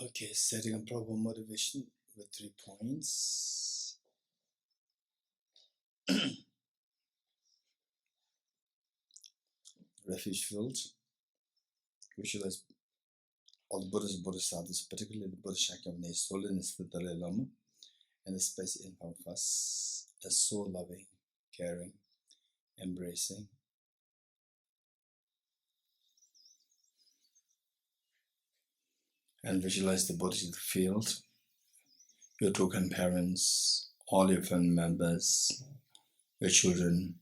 Okay, setting a proper motivation with 3 points. Refuge filled. Visualize all the Buddhas and Bodhisattvas, particularly the Buddha Shakyamuni, His Holiness the Dalai Lama, and the space in front of us as so loving, caring, embracing. And visualize the bodies of the field, your two grandparents, all your family members, your children,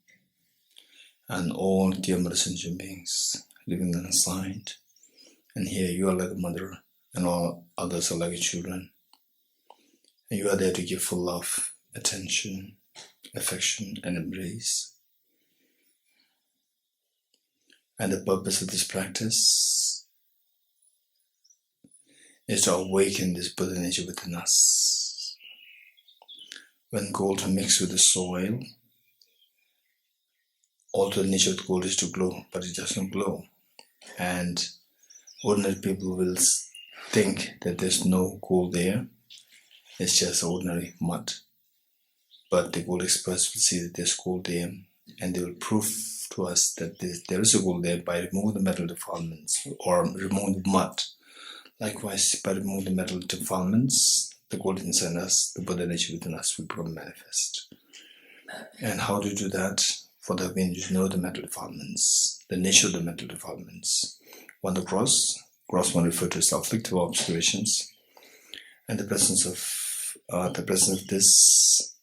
and all dear mothers and human beings living on the side. And here you are like a mother, and all others are like your children. And you are there to give full love, attention, affection, and embrace. And the purpose of this practice is to awaken this Buddha nature within us. When gold mixes with the soil, although the nature of the gold is to glow, but it doesn't glow. And ordinary people will think that there's no gold there. It's just ordinary mud. But the gold experts will see that there's gold there, and they will prove to us that there is a gold there by removing the metal defilements or removing the mud. Likewise, by removing the metal defilements, the gold inside us, the Buddha nature within us will become manifest. And how do you do that? For that we need to know the metal defilements, the nature of the metal defilements. One, the gross one referred to as afflictive obscurations, and the presence of this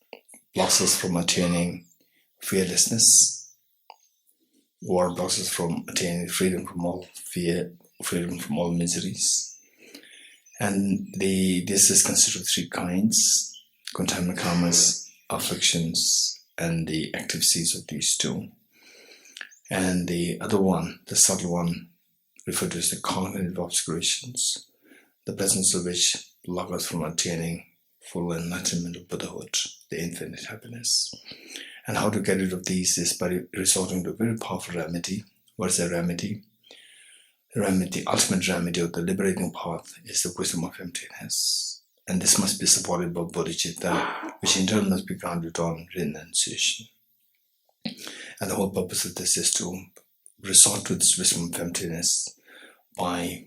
blocks us from attaining fearlessness, or blocks us from attaining freedom from all fear, freedom from all miseries. And this is considered 3 kinds: contaminant karmas, afflictions, and the active seeds of these 2. And the other one, the subtle one, referred to as the cognitive obscurations, the presence of which block us from attaining full enlightenment of Buddhahood, the infinite happiness. And how to get rid of these is by resorting to a very powerful remedy. What is the remedy? The ultimate remedy of the liberating path is the wisdom of emptiness. And this must be supported by bodhicitta, which in turn must be grounded on renunciation. And the whole purpose of this is to resort to this wisdom of emptiness by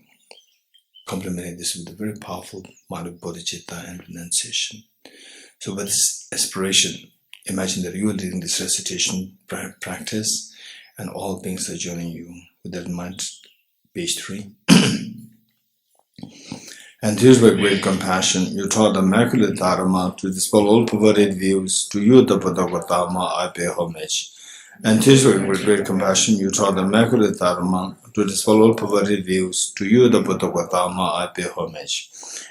complementing this with a very powerful mind of bodhicitta and renunciation. So with this aspiration, imagine that you are leading this recitation practice and all beings are joining you. With that in mind, page 3. And tears with great compassion, you taught the Immaculate Dharma to dispel all perverted views. To you, the Buddha Gautama, I pay homage. And tears with great compassion, you taught the Immaculate Dharma to dispel all perverted views. To you, the Buddha Gautama, I pay homage.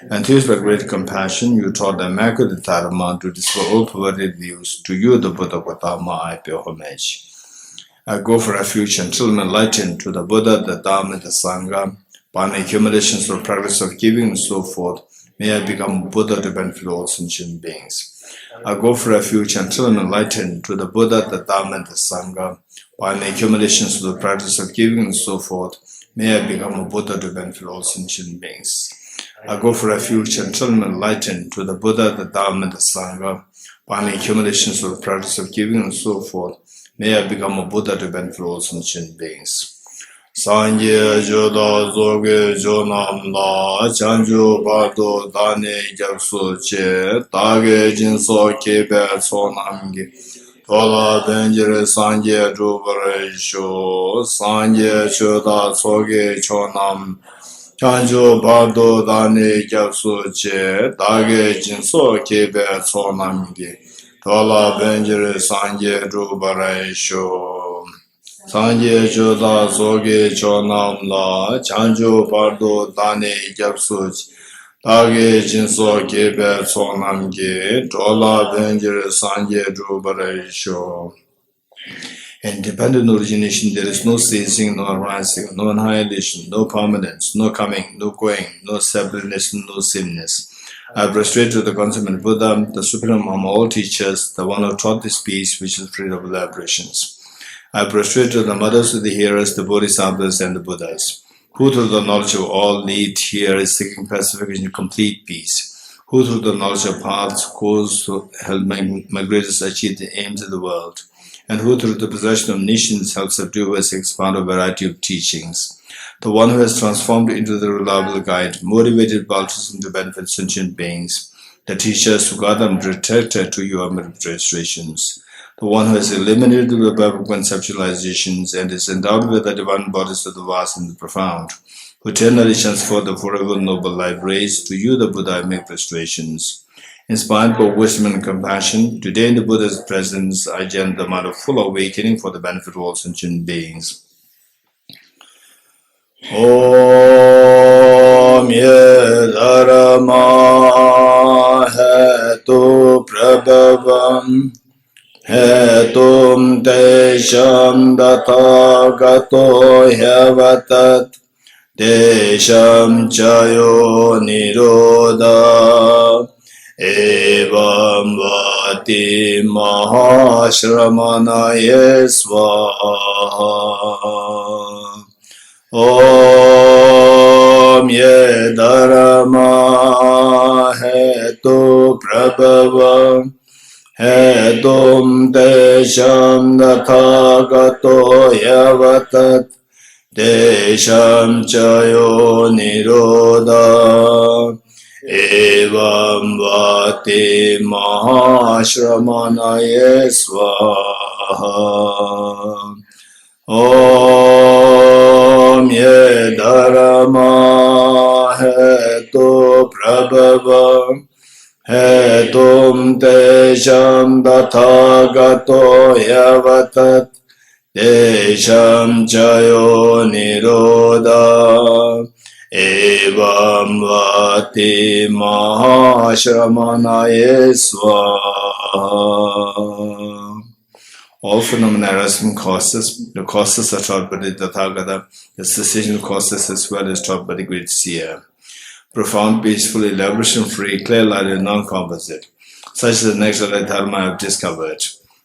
And tears with great compassion, you taught the Immaculate Dharma to dispel all perverted views. To you, the Buddha Gautama, I pay homage. I go for refuge until I'm enlightened to the Buddha, the Dhamma, and the Sangha. By my accumulations or practice of giving and so forth, may I become Buddha to benefit all sentient beings. I go for refuge until I'm enlightened to the Buddha, the Dhamma, and the Sangha. By my accumulations or the practice of giving and so forth, may I become a Buddha to benefit all sentient beings. I go for refuge until I'm enlightened to the Buddha, the Dhamma, and the Sangha. By my accumulations or the practice of giving and so forth, may I become a Buddha to benefit all sentient beings. Sanje joda zoge jonam la chanju bardo dane gyakso che dage jinso kebe sonamgi tola benjire sanje jubare sho sanje joda zoge jonam chanju bardo dane gyakso che dage jinso kebe sonamgi tola benjire sanje jubare sho Sanje joda zoge chonam la chanjo bardo dane gyapsuj dage jinso kebe sonam ge dola benjere sanje drubare sho. Independent origination, there is no ceasing, no arising, no annihilation, no permanence, no coming, no going, no separateness, no sameness. I prostrate to the consummate Buddha, the supreme among all teachers, the one who taught this peace which is free of all aberrations. I prostrate to the mothers of the hearers, the bodhisattvas and the Buddhas, who through the knowledge of all need here is seeking pacification and complete peace, who through the knowledge of paths goes to help migrators achieve the aims of the world, and who through the possession of nations helps subduers expand a variety of teachings, the one who has transformed into the reliable guide, motivated altruism to benefit sentient beings, the teachers who guide and protector to your administrations, the one who has eliminated the web of conceptualizations and is endowed with the divine bodies of the vast and the profound, who eternally shines forth the forever noble light rays, to you the Buddha I make prostrations. Inspired by wisdom and compassion, today in the Buddha's presence I chant the mind of full awakening for the benefit of all sentient beings. Om ye dharma hetu prabhavam hetum tesham dathagato hyavatat tesham chayo nirodha evam vati mahashramanaye svaha. Om ye dharma hetu prabhavam hetum tesham dathagato yavatat tesham chayo nirodha evam vati mahashramanaye svaha. Om ye dharma hetu prabhavam hetum tesham dathagato yavatat tesham chayo nirodha evam vati mahashramanaye svaha. All phenomena arise from causes. The causes are taught by the Tathagata, the cessation causes as well as taught by the great seer. Profound, peaceful, elaboration-free, clear light and non-composite. Such is the next Dharma I have discovered.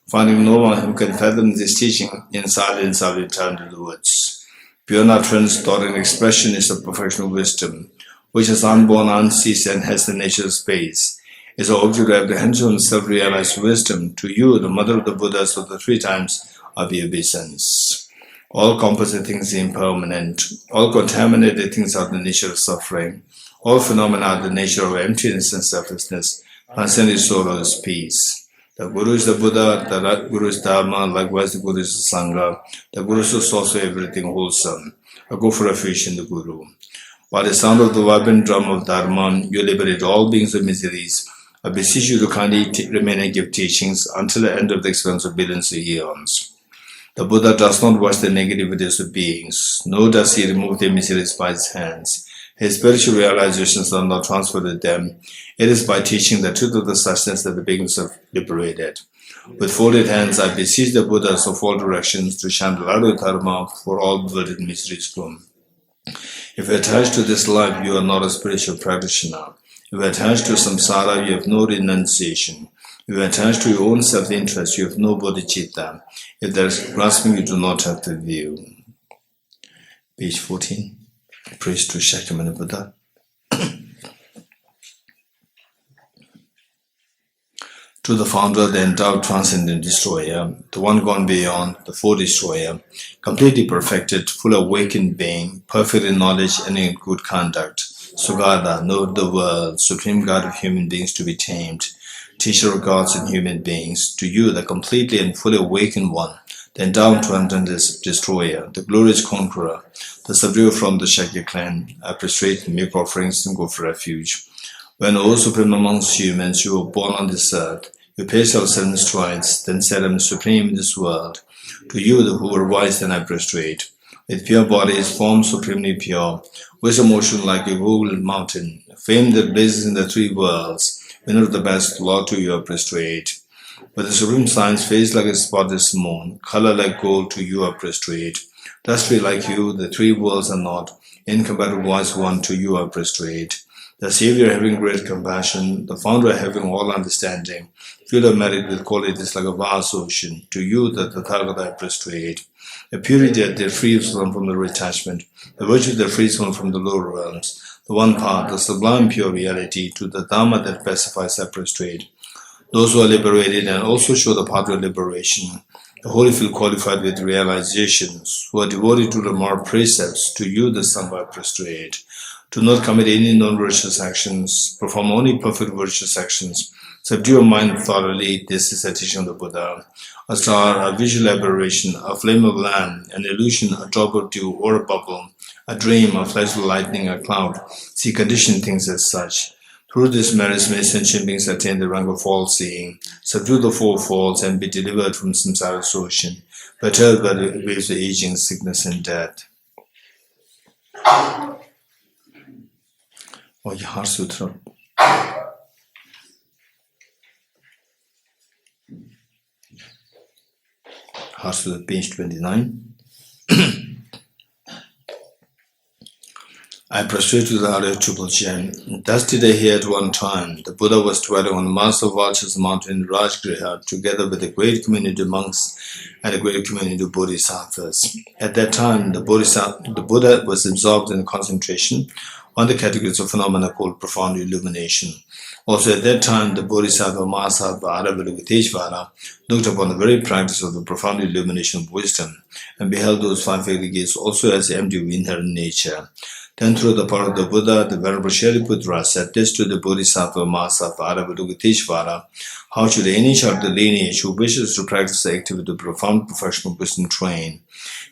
Finding no one who can fathom this teaching, in silence I will return to the woods. Beyond utterance, thought and expression is the perfection of wisdom, which is unborn, unceased, and has the nature of space. Is an object of apprehension and self-realized wisdom, to you, the mother of the Buddhas of the 3 times of the obeisance. All composite things are impermanent. All contaminated things are the nature of suffering. All phenomena are the nature of emptiness and selflessness. Transcendent sorrow is peace. The Guru is the Buddha, the Guru is Dharma, likewise the Guru is the Sangha. The Guru is also everything wholesome. I go for refuge in the Guru. By the sound of the vibrant drum of Dharma, you liberate all beings of miseries. I beseech you to kindly remain and give teachings until the end of the experience of billions of eons. The Buddha does not wash the negativities of beings, nor does he remove their miseries by his hands. His spiritual realizations are not transferred to them. It is by teaching the truth of the sustenance that the beings are liberated. With folded hands, I beseech the Buddhas of all directions to chant the light of Dharma for all bewildered miseries gone. If attached to this life, you are not a spiritual practitioner. If attached to samsara, you have no renunciation. If attached to your own self-interest, you have no bodhicitta. If there is grasping, you do not have the view. Page 14. Praise to Shakyamuni Buddha. To the founder, the endowed transcendent destroyer, the one gone beyond, the four destroyer, completely perfected, full awakened being, perfect in knowledge and in good conduct, Sugata, know the world, supreme God of human beings to be tamed, teacher of gods and human beings, to you, the completely and fully awakened one, the endowed transcendent destroyer, the glorious conqueror, the subduer from the Shakya clan, I prostrate, make offerings and go for refuge. When, O supreme amongst humans, you were born on this earth, you placed yourself in strides, then set him supreme in this world. To you, who were wise, then I prostrate. With pure bodies, formed supremely pure, wisdom motion like a Google mountain, fame that blazes in the 3 worlds, winner of the best, Lord, to you I prostrate. With the supreme science, face like a spotless moon, color like gold, to you I prostrate. Dusty like you, the 3 worlds are not, incompatible wise one, to you I prostrate. the Savior having great compassion, the Founder having all understanding, filled of merit with qualities like a vast ocean, to you the Tathagata I prostrate. A purity that frees one from the attachment, the virtue that frees one from the lower realms, the one path, the sublime pure reality, to the Dhamma that pacifies I prostrate. Those who are liberated and also show the path of liberation, the holy feel qualified with realizations, who are devoted to the moral precepts, to you the Sangha I prostrate. Do not commit any non-virtuous actions, perform only perfect virtuous actions, subdue your mind thoroughly. This is the teaching of the Buddha. A star, a visual aberration, a flame of lamp, an illusion, a drop of dew or a bubble, a dream, a flash of lightning, a cloud. See conditioned things as such. Through this merits may sentient beings attain the rank of false seeing, subdue the four faults, and be delivered from samsara's ocean, perturbed by the waves of aging, sickness, and death. Heart Sutra. Heart Sutra, page 29. I prostrate to the Arya Triple Chain. Thus did I hear at one time. The Buddha was dwelling on the Master of Vultures mountain Rajgriha, together with a great community of monks and a great community of bodhisattvas. At that time, the Buddha was absorbed in concentration on the categories of phenomena called profound illumination. Also at that time, the Bodhisattva Mahasattva Aravalokiteshvara looked upon the very practice of the profound illumination of wisdom and beheld those five aggregates also as empty of inherent nature. Then through the power of the Buddha, the Venerable Shariputra said this to the Bodhisattva Mahasattva Aravalokiteshvara: how should any child of the lineage who wishes to practice the activity of profound professional wisdom train?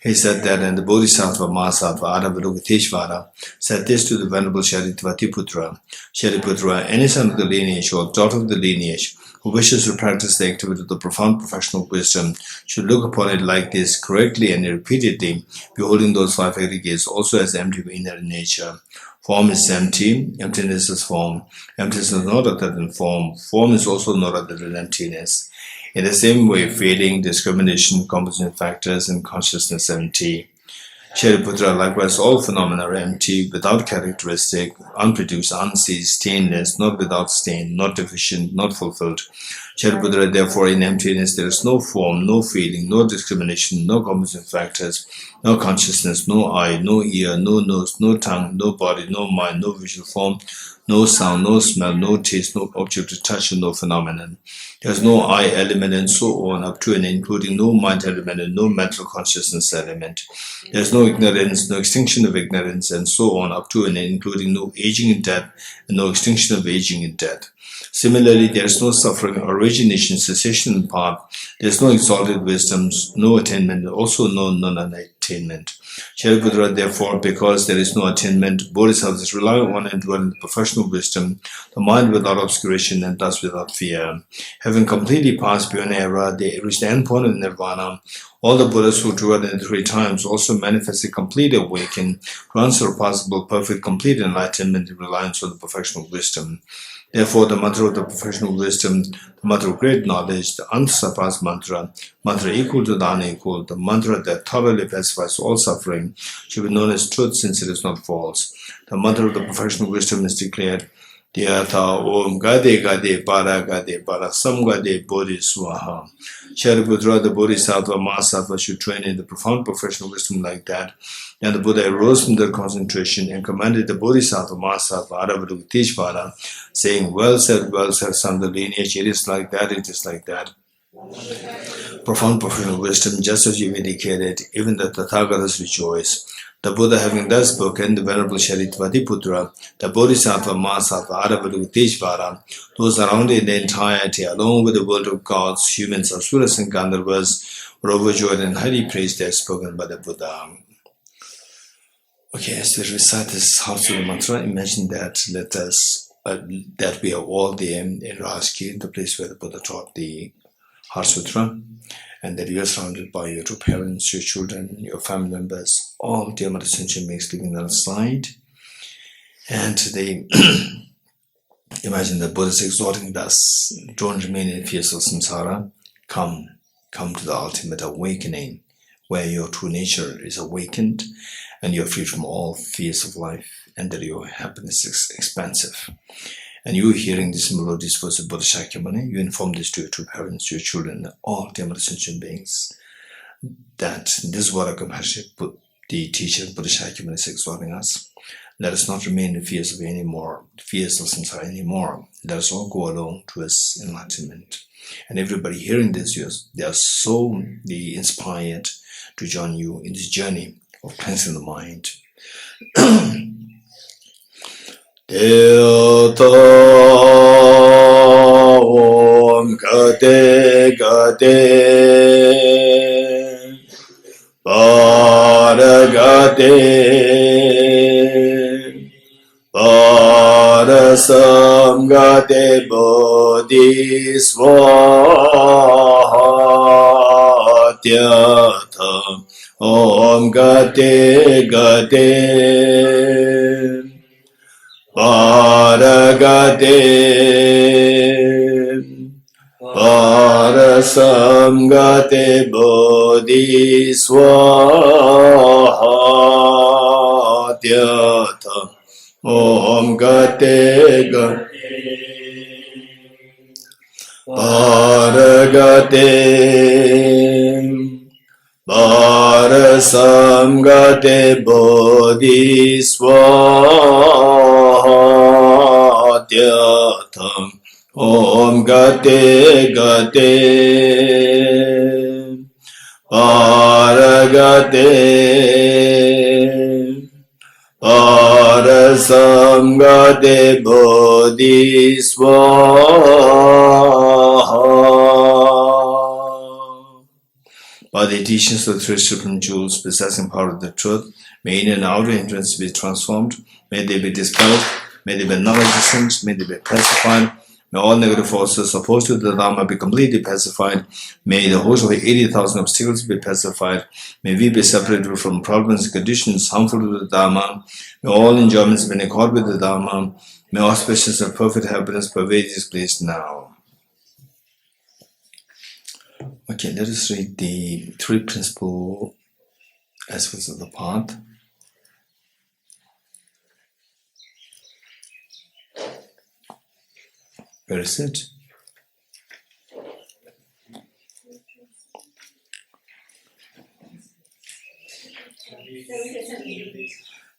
He said that, and the Bodhisattva Mahasattva Aravalokiteshvara said this to the Venerable Shariputra: Shariputra, any son of the lineage or daughter of the lineage who wishes to practice the activity of the profound professional wisdom should look upon it like this, correctly and repeatedly, beholding those five aggregates also as empty of inherent nature. Form is empty, emptiness is form. Emptiness is not other than form. Form is also not other than emptiness. In the same way, feeling, discrimination, composition factors, and consciousness are empty. Shariputra, likewise, all phenomena are empty, without characteristic, unproduced, unceased, stainless, not without stain, not deficient, not fulfilled. Shariputra, therefore, in emptiness there is no form, no feeling, no discrimination, no composition factors, no consciousness, no eye, no ear, no nose, no tongue, no body, no mind, no visual form, no sound, no smell, no taste, no object to touch, and no phenomenon. There is no I element and so on, up to and including no mind element and no mental consciousness element. There is no ignorance, no extinction of ignorance, and so on, up to and including no aging and death, and no extinction of aging and death. Similarly, there is no suffering, origination, cessation, and path. There is no exalted wisdom, no attainment, also no non-attainment. Shariputra, therefore, because there is no attainment, bodhisattvas rely on and dwell in professional wisdom, the mind without obscuration and thus without fear. Having completely passed beyond error, they reach the end point of nirvana. All the Buddhas who dwell in the three times also manifest a complete awakening, unsurpassable, perfect, complete enlightenment in reliance on the perfection of wisdom. Therefore, the mantra of the professional wisdom, the mantra of great knowledge, the unsurpassed mantra, mantra equal to the unequal, the mantra that thoroughly pacifies all suffering, should be known as truth since it is not false. The mantra of the professional wisdom is declared: Dhyatha Om Gade Gade Para Sam Gade Bodhi Swaha. Shariputra, the Bodhisattva Mahasattva, should train in the profound professional wisdom like that. And the Buddha arose from their concentration and commanded the Bodhisattva Mahasattva Aravalokiteshvara, saying, well said, son of the lineage, it is like that, it is like that. Profound professional wisdom, just as you indicated, even the Tathagatas rejoice. The Buddha, having thus spoken, the Venerable Shariputra, the Bodhisattva Mahasattva Aravalokiteshvara, those around in the entirety, along with the world of gods, humans, asuras, and gandharvas, were overjoyed and highly praised as spoken by the Buddha. Okay, as we recite this Heart Sutra mantra, imagine that that we are all there in Rajgir, the place where the Buddha taught the Heart Sutra, and that you are surrounded by your two parents, your children, your family members, all dear Mother Sentient beings living outside. And they imagine the Buddha is exhorting thus: don't remain in fears of samsara, come to the ultimate awakening. where your true nature is awakened and you're free from all fears of life, and that your happiness is expansive. And you hearing this melodious voice of Buddha Shakyamuni, you inform this to your true parents, your children, and all Dhamma sentient beings, that this is what a compassionate the teacher Buddha Shakyamuni is exhorting us. Let us not remain in fears of anymore, fears of samsara anymore. Let us all go alone towards enlightenment. And everybody hearing this, they are so inspired to join you in this journey of cleansing the mind. Deota Om Gade Gade Paragade Parasamgate Bodhisvahatyatha Om Gate Gate Paragate Parasamgate Bodhisvahatyatha Om Gate Gate Paragate Parasamgate Bodhisvahatyatha Om Gate Gate Paragate Parasamgate Bodhisvaha. By the teachings of the three supreme jewels possessing power of the truth, may inner and outer hindrances be transformed, may they be dispelled, may they be non-existent, may they be pacified, may all negative forces opposed to the Dharma be completely pacified, may the host of 80,000 obstacles be pacified, may we be separated from problems and conditions harmful to the Dharma, may all enjoyments be in accord with the Dharma, may auspicious and perfect happiness pervade this place now. Okay, let us read the three principal aspects of the path. Where is it?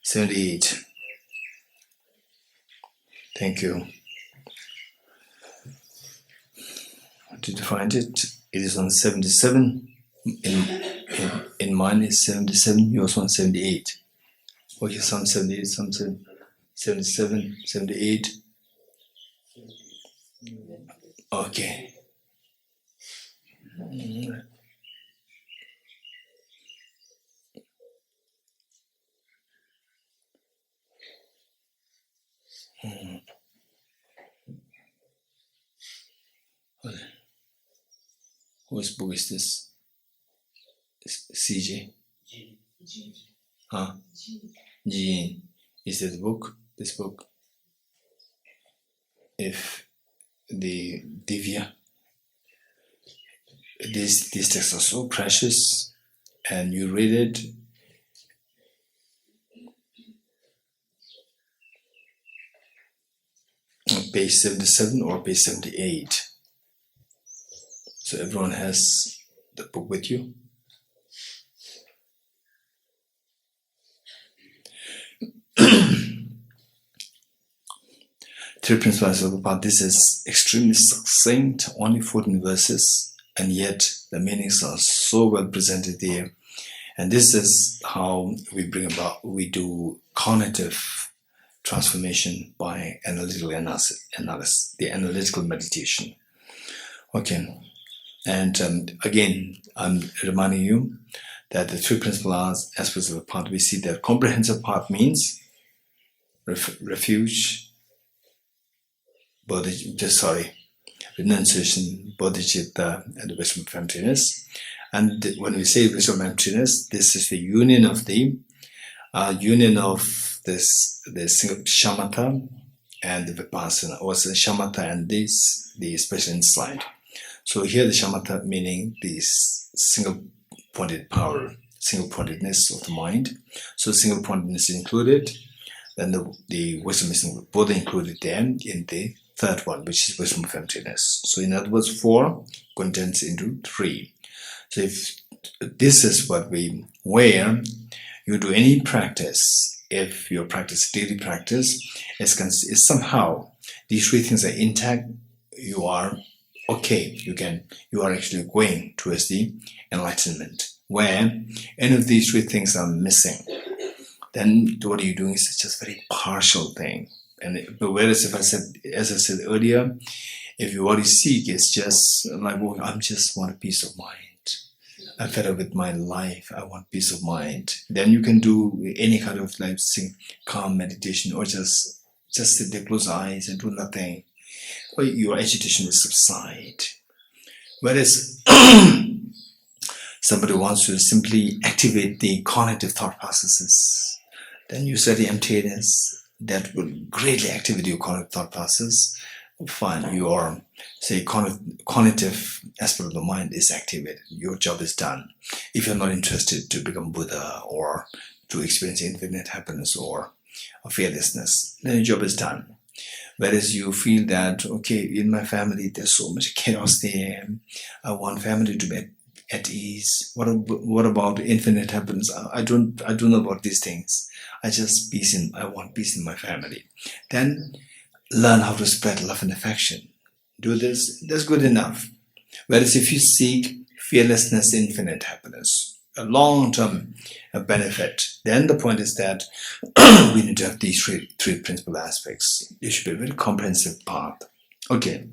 $78. Thank you. Did you find it? It is on 77. In mine is 77, yours on 78. Okay, some 78, some 77, 78. Okay. Whose book is this? CJ? Huh? Jean. Is it the book? This book? If the Divya, these texts are so precious and you read it, on page 77 or page 78. So everyone has the book with you. Three principles of the path. This is extremely succinct, only 14 verses, and yet the meanings are so well presented there. And this is how we do cognitive transformation by analytical analysis, the analytical meditation. Okay, and again, I'm reminding you that the three principal aspects of the path, we see that comprehensive path means refuge, renunciation, bodhicitta, and the wisdom of emptiness. And when we say wisdom of emptiness, this is the union of this single shamatha and the vipassana, or the shamatha and the special insight. So here the shamatha meaning this single pointed power, single-pointedness of the mind. So single-pointedness is included. Then the wisdom is both included there in the third one, which is wisdom of emptiness. So in other words, 4 condensed into 3. So if this is where you do any practice, if your practice, daily practice, is somehow these 3 things are intact, you are okay. You are actually going towards the enlightenment. Where any of these 3 things are missing, then what are you doing is just a very partial thing. But whereas as I said earlier, if what you seek is just like, well, I just want a peace of mind. I'm fed up with my life. I want peace of mind. Then you can do any kind of calm meditation, or just sit there, close eyes and do nothing. Or your agitation will subside. Whereas somebody wants to simply activate the cognitive thought processes, then you study emptiness. That will greatly activate your cognitive thought process. Fine, your cognitive aspect of the mind is activated. Your job is done. If you're not interested to become Buddha or to experience infinite happiness or fearlessness, then your job is done. Whereas you feel that, okay, in my family there's so much chaos there. I want family to be at ease. What about infinite happiness? I don't know about these things. I want peace in my family. Then learn how to spread love and affection. Do this, that's good enough. Whereas if you seek fearlessness, infinite happiness, a long-term benefit, then the point is that we need to have these three principal aspects. It should be a very comprehensive path. Okay.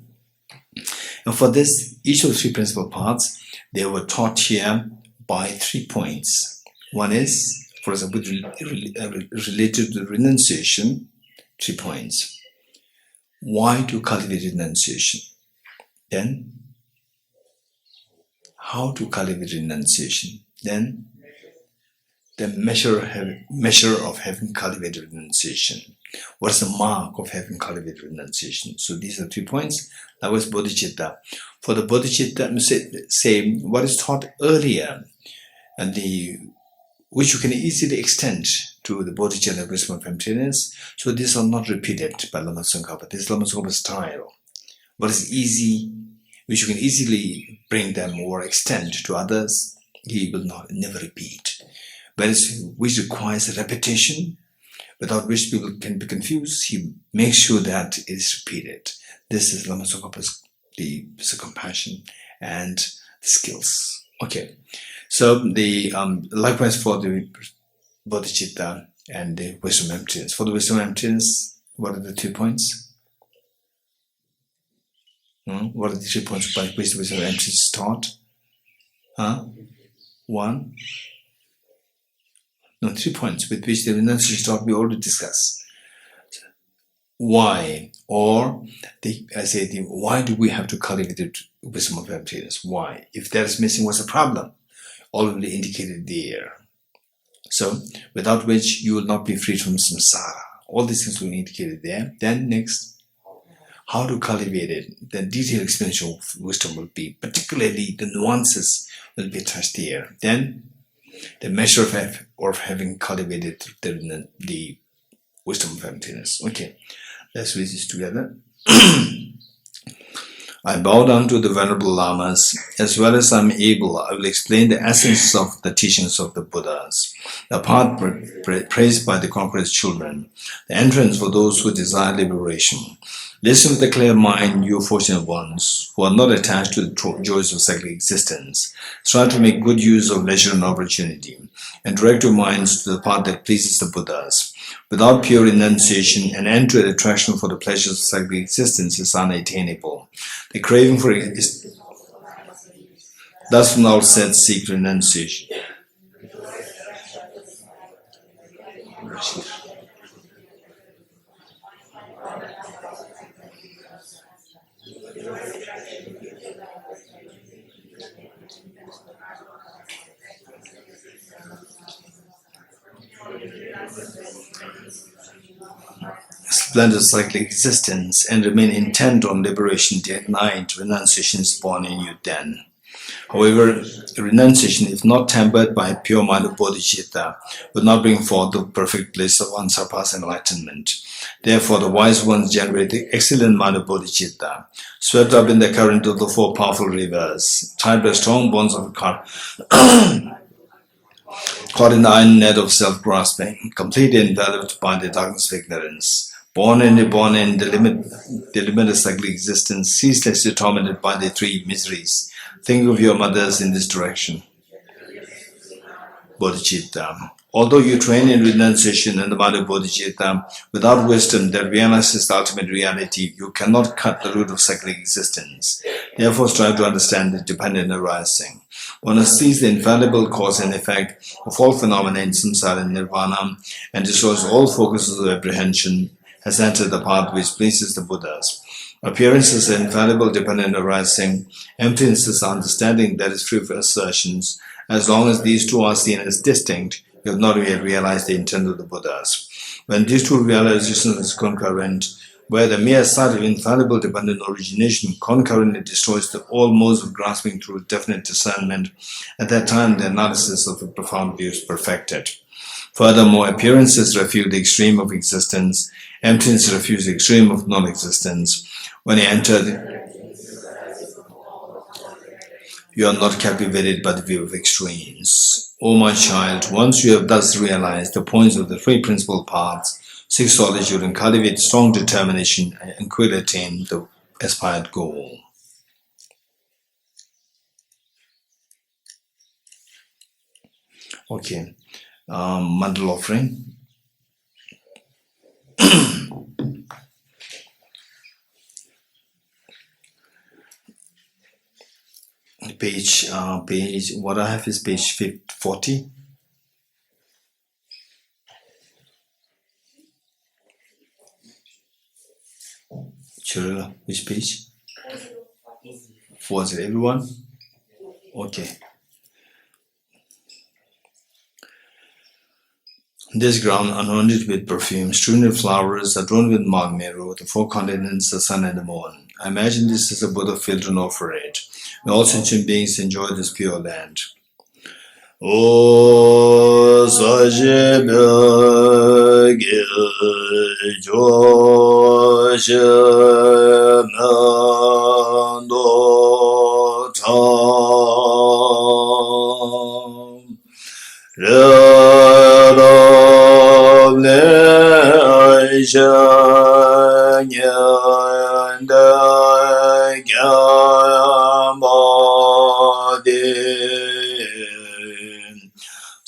And for this, each of the 3 principal paths, they were taught here by 3 points. One is, for example, related to renunciation, 3 points. Why to cultivate renunciation? Then, how to cultivate renunciation? Then, the measure of having cultivated renunciation. What is the mark of having cultivated renunciation? So these are 3 points. That was bodhicitta. For the bodhicitta, say what is taught earlier, and which you can easily extend to the bodhicitta wisdom of emptiness. So these are not repeated by Lama Tsongkhapa. This is Lama Tsongkhapa's style. What is easy, which you can easily bring them or extend to others, he will never repeat. Whereas which requires repetition, without which people can be confused, he makes sure that it is repeated. This is Lama Tsongkhapa's the compassion and the skills. Okay, so the likewise for the bodhicitta and the wisdom emptiness. For the wisdom emptiness, what are the 2 points? What are the 3 points by which the wisdom emptiness is taught? 1. No, 3 points with which the renunciation is taught. We already discussed. Why? Or why do we have to cultivate the wisdom of emptiness? Why? If that is missing, what's the problem? Already indicated there. So, without which you will not be free from samsara. All these things will be indicated there. Then next, how to cultivate it. The detailed explanation of wisdom will be, particularly the nuances will be touched here. Then, the measure of having cultivated the wisdom of emptiness. Okay, let's read this together. I bow down to the Venerable Lamas. As well as I am able, I will explain the essence of the teachings of the Buddhas, the path praised by the conqueror's children, the entrance for those who desire liberation. Listen with a clear mind, you fortunate ones, who are not attached to the joys of cyclic existence. Strive to make good use of leisure and opportunity, and direct your minds to the path that pleases the Buddhas. Without pure renunciation, an end to the attraction for the pleasures of cyclic existence is unattainable. The craving for it is thus from the outset seek renunciation. Splendid cyclic existence and remain intent on liberation day and night. Renunciation is born in you then. However, renunciation, if not tempered by pure mind of bodhicitta, would not bring forth the perfect bliss of unsurpassed enlightenment. Therefore, the wise ones generate the excellent mind of bodhicitta, swept up in the current of the four powerful rivers, tied by strong bonds of karma, caught in the iron net of self-grasping, completely enveloped by the darkness of ignorance, born in the limitless cyclic existence, ceaselessly tormented by the three miseries. Think of your mothers in this direction. Bodhicitta. Although you train in renunciation and the mind of bodhicitta, without wisdom that realizes the ultimate reality, you cannot cut the root of cyclic existence. Therefore, strive to understand the dependent arising. One sees the infallible cause and effect of all phenomena in samsara and nirvana, and destroys all focuses of apprehension, has entered the path which pleases the Buddhas. Appearances are infallible, dependent arising. Emptiness is understanding that is free of assertions. As long as these two are seen as distinct, you have not yet realized the intent of the Buddhas. When these two realizations are concurrent, where the mere sight of infallible dependent origination concurrently destroys all modes of grasping through definite discernment, at that time the analysis of a profound view is perfected. Furthermore, appearances refute the extreme of existence, emptiness refutes the extreme of non-existence. When you enter, you are not captivated by the view of extremes. O my child, once you have thus realized the points of the three principal paths, seek solitude and cultivate strong determination and quickly attain the aspired goal. Okay, mandal offering. Page, what I have is page 40. Chirula, which page? 40, everyone? Okay. This ground, anointed with perfume, strewn with flowers, adorned with margmeru, the four continents, the sun and the moon. I imagine this is a Buddha field and offer it. May all sentient beings enjoy this pure land. O Sajibya Joshya Mando Tam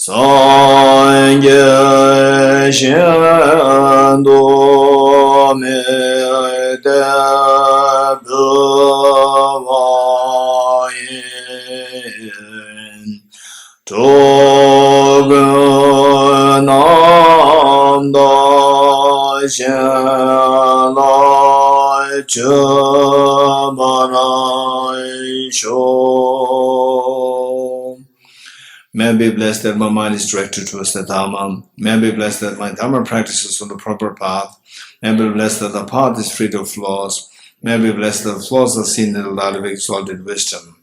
Sangye Shendo Me Devayen Togunam Da Shenlai Chumarai Sho. May I be blessed that my mind is directed towards the Dhamma. May I be blessed that my Dhamma practices on the proper path. May I be blessed that the path is free of flaws. May I be blessed that the flaws are seen in the light of exalted wisdom.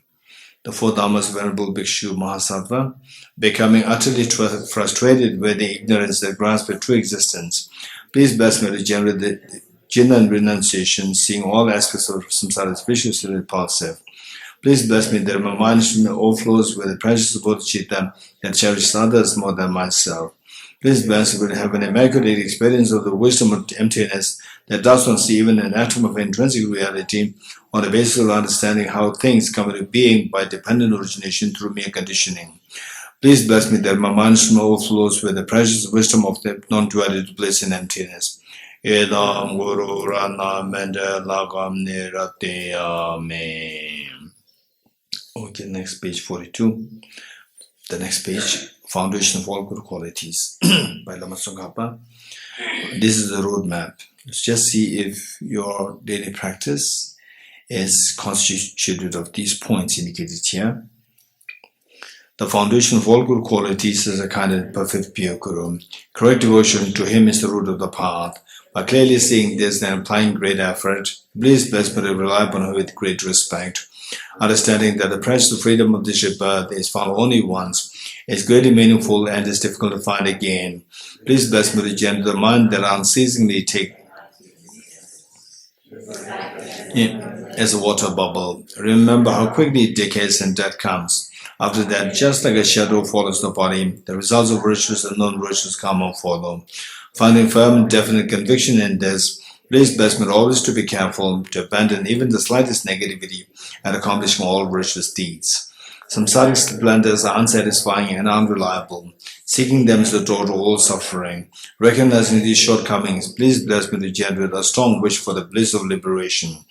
The four Dhammas, Venerable Bhikshu Mahasattva, becoming utterly frustrated with the ignorance that grasps a true existence. Please bless me to generate the jhana and renunciation, seeing all aspects of samsara as viciously repulsive. Please bless me that my mind overflows with the precious bodhicitta that cherishes others more than myself. Please bless me to have an immaculate experience of the wisdom of emptiness that does not see even an atom of intrinsic reality on the basis of understanding how things come into being by dependent origination through mere conditioning. Please bless me that my mind overflows with the precious wisdom of the non-duality bliss and emptiness. Edam Guru Rana Mende Lagam Nirate Amen. Okay, next page 42. The next page, Foundation of All Good Qualities by Lama Tsongkhapa. This is the roadmap. Let's just see if your daily practice is constituted of these points indicated here. The foundation of all good qualities is a kind and perfect pure Guru. Correct devotion to him is the root of the path. By clearly seeing this and applying great effort, please bless me to rely upon him with great respect. Understanding that the precious freedom of this birth is found only once is greatly meaningful and is difficult to find again. Please bless me to gender the mind that unceasingly take in as a water bubble. Remember how quickly it decays and death comes. After that, just like a shadow follows the body, the results of virtues and non-virtues come and follow. Finding firm and definite conviction in this, please bless me always to be careful, to abandon even the slightest negativity and accomplishing all virtuous deeds. Samsaric splendors are unsatisfying and unreliable. Seeking them is the door to all suffering. Recognizing these shortcomings, please bless me to generate a strong wish for the bliss of liberation.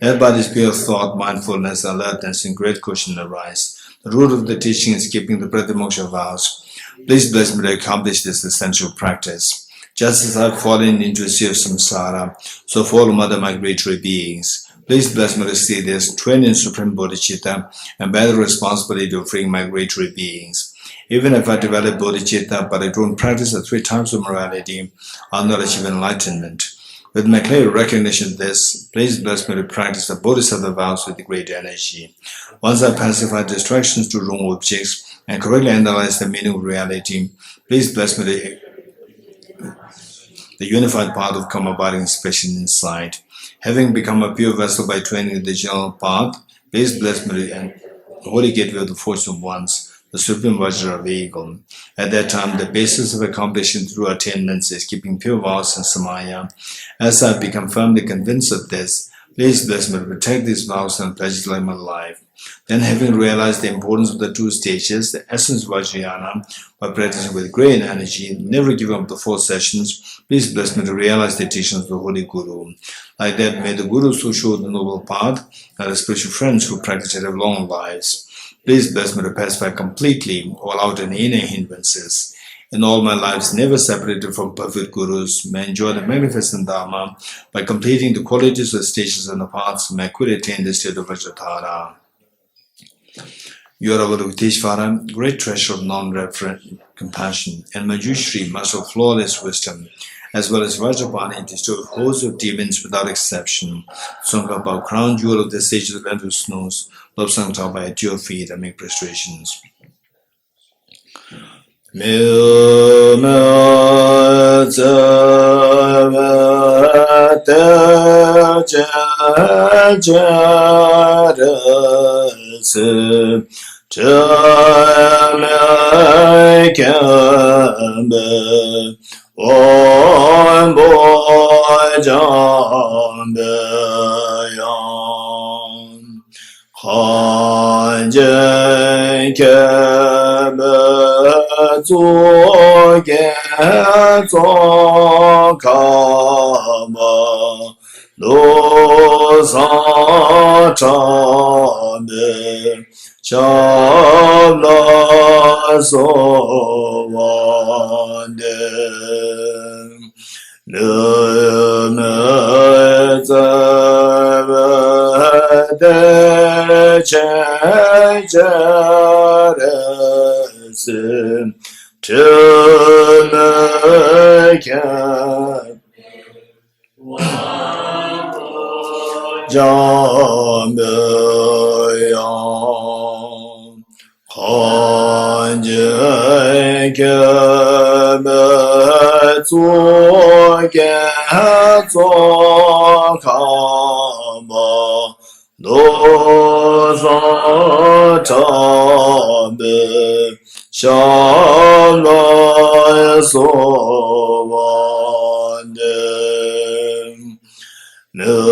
Led by this pure thought, mindfulness, alertness, and great caution arise. The root of the teaching is keeping the Pratimoksha vows. Please bless me to accomplish this essential practice. Just as I've fallen into a sea of samsara, so fall other migratory beings. Please bless me to see this, train in supreme bodhicitta, and bear the responsibility of freeing migratory beings. Even if I develop bodhicitta, but I don't practice the 3 types of morality, I'll not achieve enlightenment. With my clear recognition of this, please bless me to practice the bodhisattva vows with great energy. Once I pacify distractions to wrong objects and correctly analyze the meaning of reality, please bless me to the unified path of come abiding inspection inside. Having become a pure vessel by training in the general path, please bless me and holy gateway of the force of ones, the supreme Vajra vehicle. At that time, the basis of accomplishing true attainments is keeping pure vows and samaya. As I become firmly convinced of this, please bless me to protect these vows and pledge like my life. Then, having realized the importance of the 2 stages, the essence of Vajrayana, by practicing with great energy, never give up the 4 sessions, please bless me to realize the teachings of the Holy Guru. Like that, may the Gurus who show the noble path and the spiritual friends who practice it have long lives. Please bless me to pacify completely all outer and inner hindrances. In all my lives, never separated from perfect Gurus, may enjoy the magnificent Dharma by completing the qualities of the stages and the paths, may quickly attain the state of Vajradhara. You are our Uteshvara, great treasure of non-referent compassion, and Manjushri, master of flawless wisdom, as well as Vajrapani, destroyed hosts of demons without exception. Tsongkhapa, crown jewel of the sages of endless snows, love Sankhtapa at your feet and make prostrations. On boy John Beyan Hanjen Kebe Zoge Zokama Lo Satabe Shabla Sovande Lumezavade Chejaresim Tumekem Jambeyan Hanjen Kebe Zoge Zokama Lo Zatabe Shabla Sovande Lumezavade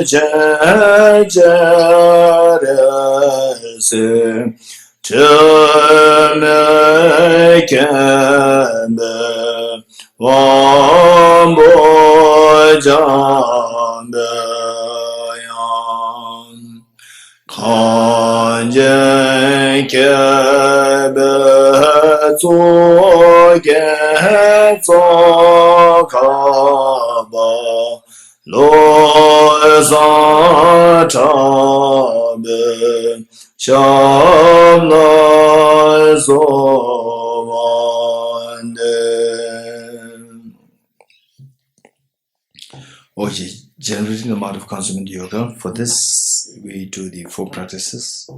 Chejaresim Tumekembe Wambo Jambeyan Kanjen Kebe Zoge Zokaba Lo Zatabe Shabla Sovande. Okay, generating the amount of consummate yoga. For this, we do the 4 practices.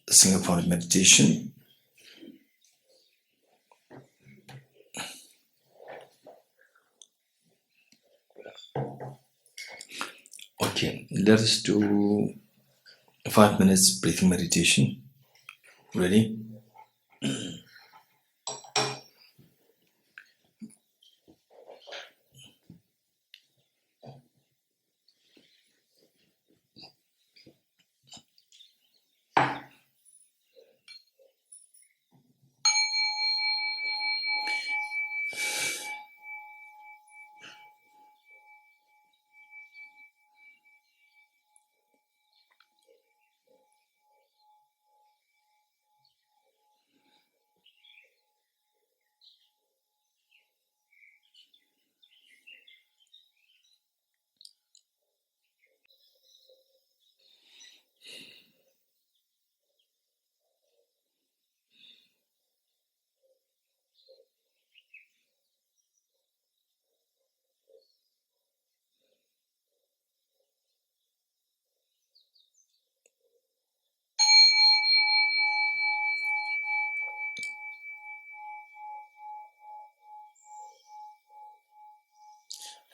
Single point meditation. Okay, let us do 5 minutes breathing meditation. Ready?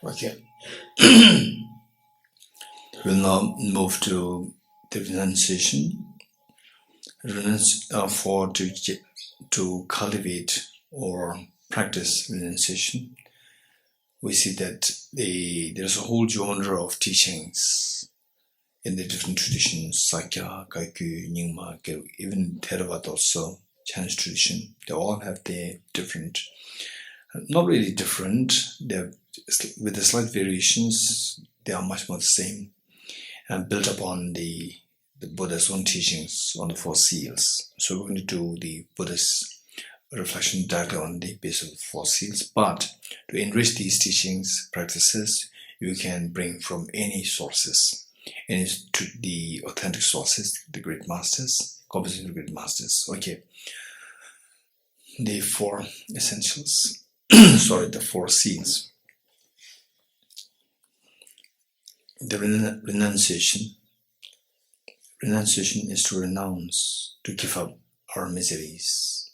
Okay. We'll now move to the renunciation. To cultivate or practice renunciation, we see that there's a whole genre of teachings in the different traditions, Sakya, Kaiku, Nyingma, Gelu, even Theravada also, Chinese tradition. They all have their different, not really different, they're with the slight variations, they are much more the same and built upon the Buddha's own teachings on the 4 seals. So we're going to do the Buddhist reflection directly on the basis of the 4 seals, but to enrich these teachings, practices, you can bring from any sources, and it's to the authentic sources, the great masters, conversation with great masters. Okay, the 4 essentials, the 4 seals. The renunciation. Renunciation is to renounce, to give up our miseries,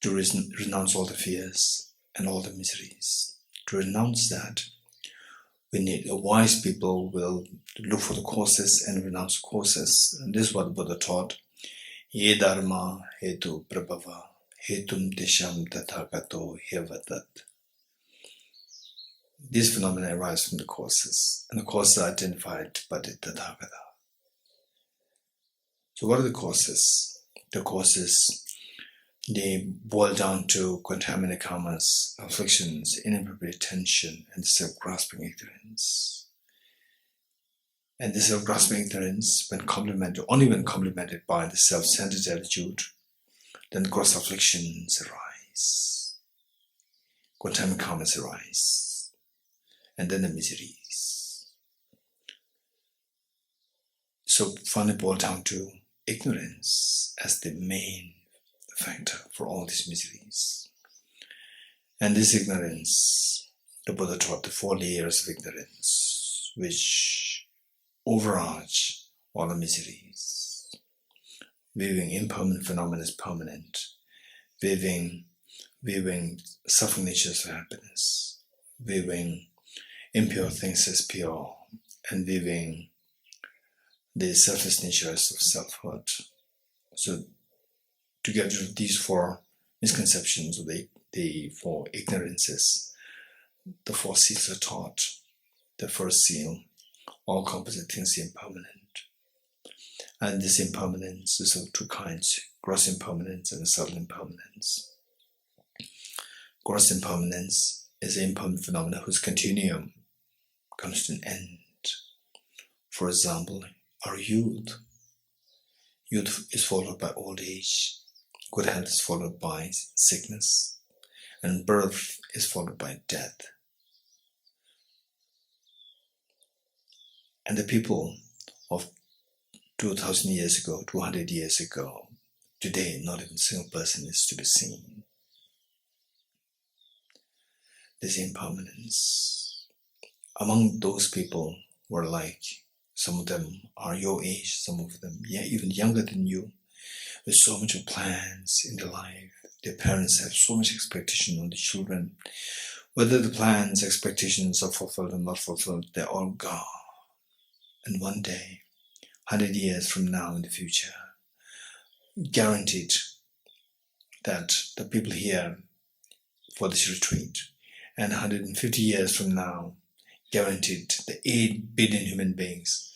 to renounce all the fears and all the miseries. To renounce that, we need wise people will look for the causes and renounce causes. And this is what the Buddha taught. Ye dharma hetu prabhava hetum tesham tathagato hevatat. These phenomena arise from the causes, and the causes are identified by the Tathagata. So what are the causes? The causes, they boil down to contaminated karmas, afflictions, inappropriate tension, and self-grasping ignorance. And this self-grasping ignorance, when complemented, only when complemented by the self-centered attitude, then gross afflictions arise, contaminated karmas arise, and then the miseries. So finally boil down to ignorance as the main factor for all these miseries. And this ignorance, the Buddha taught the 4 layers of ignorance which overarch all the miseries. Viewing impermanent phenomena as permanent, viewing suffering natures as happiness, viewing impure things as pure, and viewing the selfless natures of self-hurt. So to get rid of these 4 misconceptions, or the 4 ignorances, the 4 seals are taught. The first seal, all composite things are impermanent. And this impermanence is of 2 kinds, gross impermanence and subtle impermanence. Gross impermanence is an impermanent phenomena whose continuum comes to an end. For example, our youth. Youth is followed by old age. Good health is followed by sickness. And birth is followed by death. And the people of 2,000 years ago, 200 years ago, today not even a single person is to be seen. this impermanence. Among those people were like, some of them are your age, some of them even younger than you, with so much of plans in their life. Their parents have so much expectation on the children. Whether the plans, expectations are fulfilled or not fulfilled, they're all gone. And one day, 100 years from now in the future, guaranteed that the people here for this retreat, and 150 years from now, guaranteed the 8 billion human beings,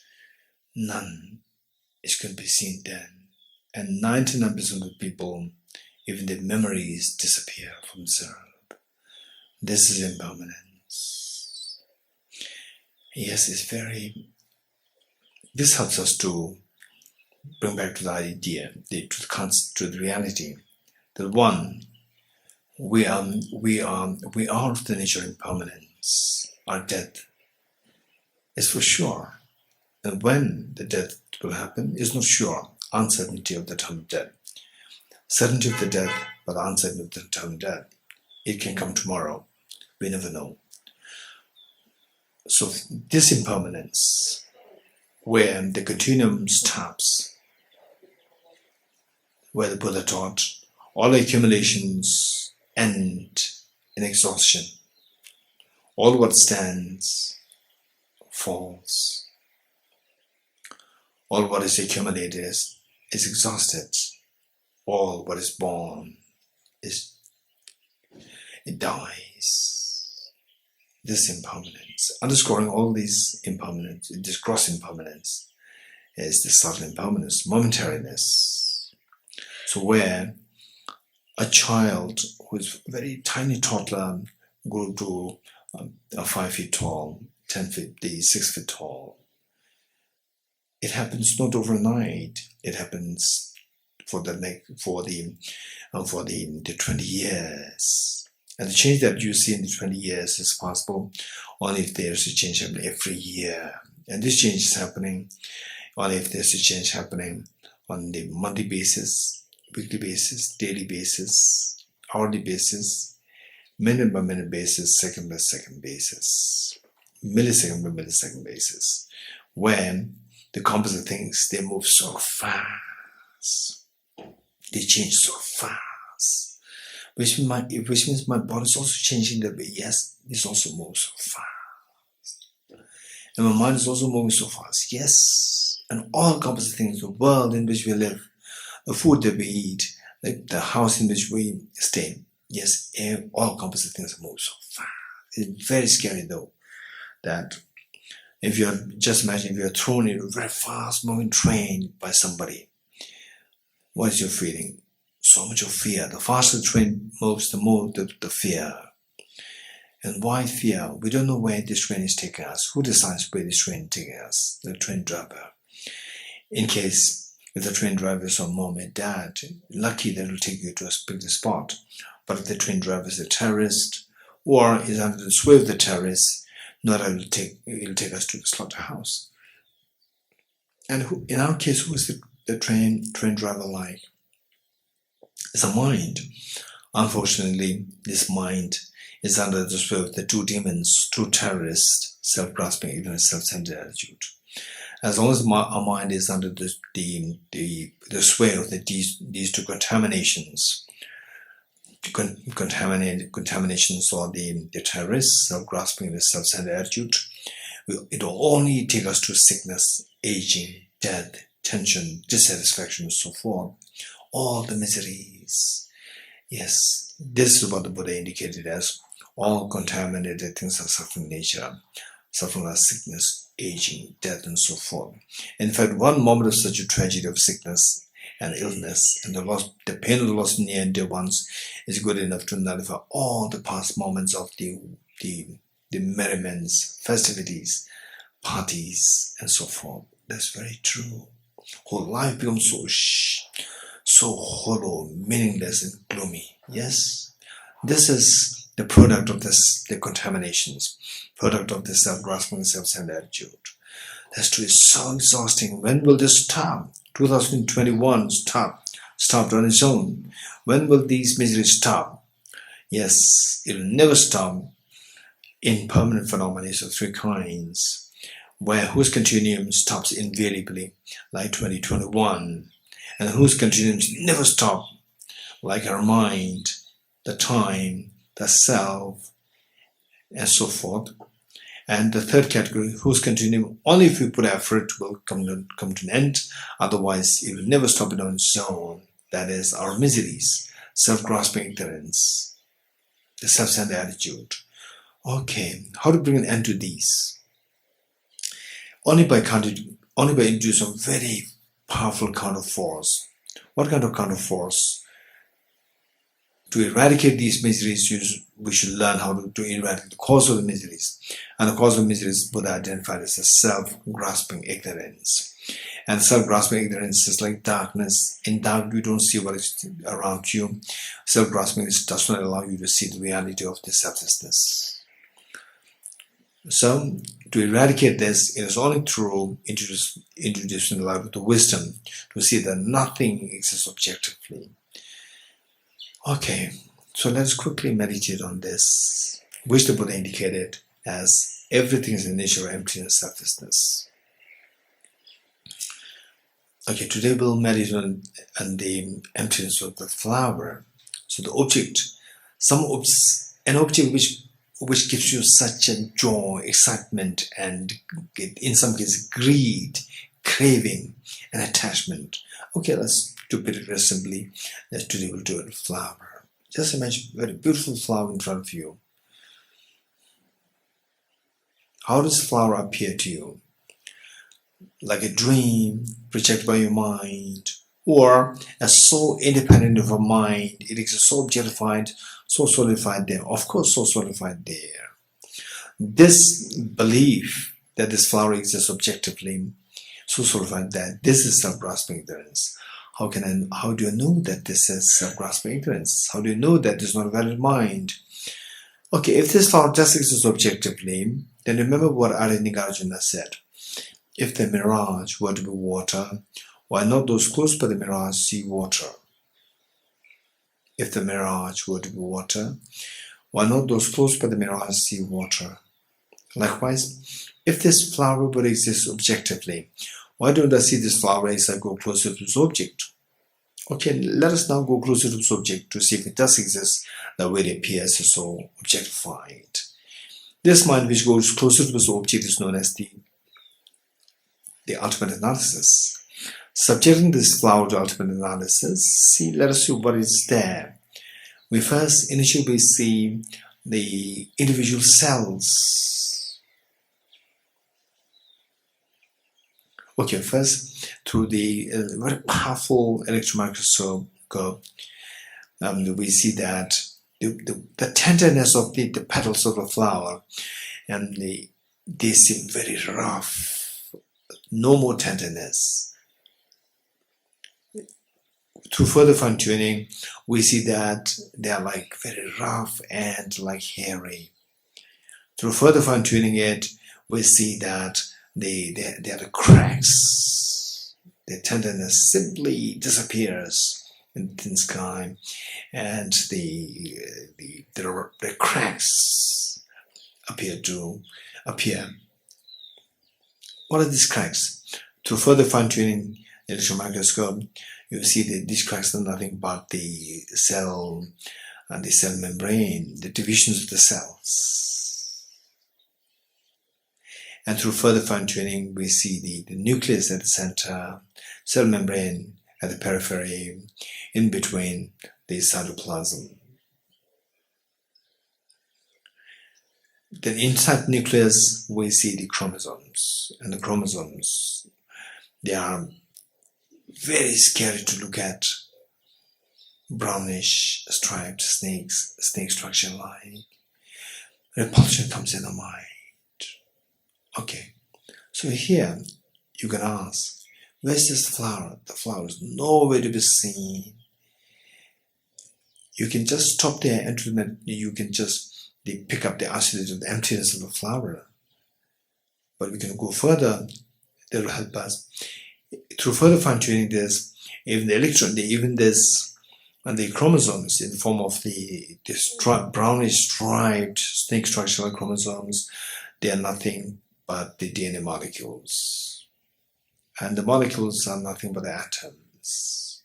none is going to be seen then. And 99% of the people, even their memories disappear from this earth. This is impermanence. Yes, this helps us to bring back to the idea, to the reality, that one, we are of the nature of impermanence. Our death is for sure. And when the death will happen is not sure. Uncertainty of the time of death. Certainty of the death, but uncertainty of the time of death. It can come tomorrow. We never know. So this impermanence, where the continuum stops, where the Buddha taught, all accumulations end in exhaustion. All what stands falls. All what is accumulated is exhausted. All what is born it dies. This impermanence, underscoring all these impermanence, this gross impermanence, is the subtle impermanence, momentariness. So where a child who is a very tiny toddler grew to 5 feet tall, 10 feet, 6 feet tall, it happens not overnight. It happens for the 20 years. And the change that you see in the 20 years is possible only if there's a change happening every year. And this change is happening only if there's a change happening on the monthly basis, weekly basis, daily basis, hourly basis, minute by minute basis, second by second basis, millisecond by millisecond basis, when the composite things, they move so fast, they change so fast, which means my body is also changing that way. Yes, this also moves so fast, and my mind is also moving so fast. Yes, and all composite things, the world in which we live, the food that we eat, like the house in which we stay. Yes, all composite things move so fast. It's very scary though, that if you're, just imagine if you're thrown in a very fast moving train by somebody, what is your feeling? So much of fear. The faster the train moves, the more the fear. And why fear? We don't know where this train is taking us. Who decides where this train is taking us? The train driver. In case if the train driver is on mom and dad, lucky that will take you to a specific spot. But if the train driver is a terrorist or is under the sway of the terrorists, not it will take us to the slaughterhouse. And in our case, who is the train driver like? It's a mind. Unfortunately, this mind is under the sway of the 2 demons, 2 terrorists, self-grasping, ignorant, self-centered attitude. As long as our mind is under the sway of these 2 contaminations, contaminations or the terrorists, self-grasping, the self-centered attitude, it will only take us to sickness, aging, death, tension, dissatisfaction, and so forth. All the miseries. Yes, this is what the Buddha indicated as all contaminated things of suffering nature, suffering as sickness, aging, death, and so forth. In fact, one moment of such a tragedy of sickness and illness and the pain of the lost near and dear ones is good enough to nullify all the past moments of the merriments, festivities, parties, and so forth. That's very true. Whole life becomes so hollow, meaningless, and gloomy. Yes, this is the product of the contaminations, product of the self-grasping, self-centered attitude. That's true. It's so exhausting. When will this stop? 2021 stopped on its own. When will these miseries stop? Yes, it will never stop impermanent phenomena is of three kinds, where whose continuum stops invariably, like 2021, and whose continuums never stop, like our mind, the time, the self, and so forth. And the third category, whose continuum, only if you put effort, will come to an end. Otherwise, it will never stop in its own. That is our miseries, self-grasping ignorance, the self-centered attitude. Okay, how to bring an end to these? Only by introducing a very powerful counter force. What kind of counter force? To eradicate these miseries, we should learn how to eradicate the cause of the miseries. And the cause of miseries Buddha identified as a self-grasping ignorance. And self-grasping ignorance is like darkness. In dark, you don't see what is around you. Self-grasping does not allow you to see the reality of the selflessness. So, to eradicate this, it is only through introducing the light of the wisdom to see that nothing exists objectively. Okay, so let's quickly meditate on this, which the Buddha indicated as everything is in nature, emptiness, selflessness. Okay, today we'll meditate on the emptiness of the flower. So the object, an object which gives you such a joy, excitement, and in some cases greed, craving, and attachment. Okay, let's to put it very simply, that today we'll do a flower. Just imagine a very beautiful flower in front of you. How does flower appear to you? Like a dream projected by your mind, or as so independent of a mind, it exists so objectified, so solidified there. Of course, so solidified there. This belief that this flower exists objectively, so solidified that this is self-grasping ignorance. How do you know that this is self-grasping ignorance? How do you know that this is not a valid mind? Okay, if this flower does exist objectively, then remember what Nagarjuna said. If the mirage were to be water, why not those close by the mirage see water? If the mirage were to be water, why not those close by the mirage see water? Likewise, if this flower would exist objectively, why don't I see this flower as I go closer to this object? Okay, let us now go closer to this object to see if it does exist the way it appears so objectified. This mind which goes closer to this object is known as the ultimate analysis. Subjecting this flower to ultimate analysis, let us see what is there. We first initially see the individual cells. Okay, first through the very powerful electron microscope, we see that the tenderness of the petals of the flower, and they seem very rough, no more tenderness. Through further fine-tuning, we see that they are like very rough and like hairy. Through further fine-tuning it, we see that they are the cracks. The tenderness simply disappears in the thin sky, and the cracks appear. What are these cracks? Through further fine-tuning the electron microscope, you see that these cracks are nothing but the cell and the cell membrane, the divisions of the cells. And through further fine-tuning, we see the nucleus at the center, cell membrane at the periphery, in between the cytoplasm. Then inside the nucleus, we see the chromosomes. And the chromosomes, they are very scary to look at. Brownish, striped snake structure like. Repulsion comes in the mind. Okay, so here you can ask, where's this flower? The flower is nowhere to be seen. You can just stop there and you can just pick up the isolation of the emptiness of the flower. But we can go further, that will help us. Through further fine-tuning this, even the electron, even this And the chromosomes in the form of the brownish striped snake structural chromosomes, they are nothing but the DNA molecules. And the molecules are nothing but the atoms.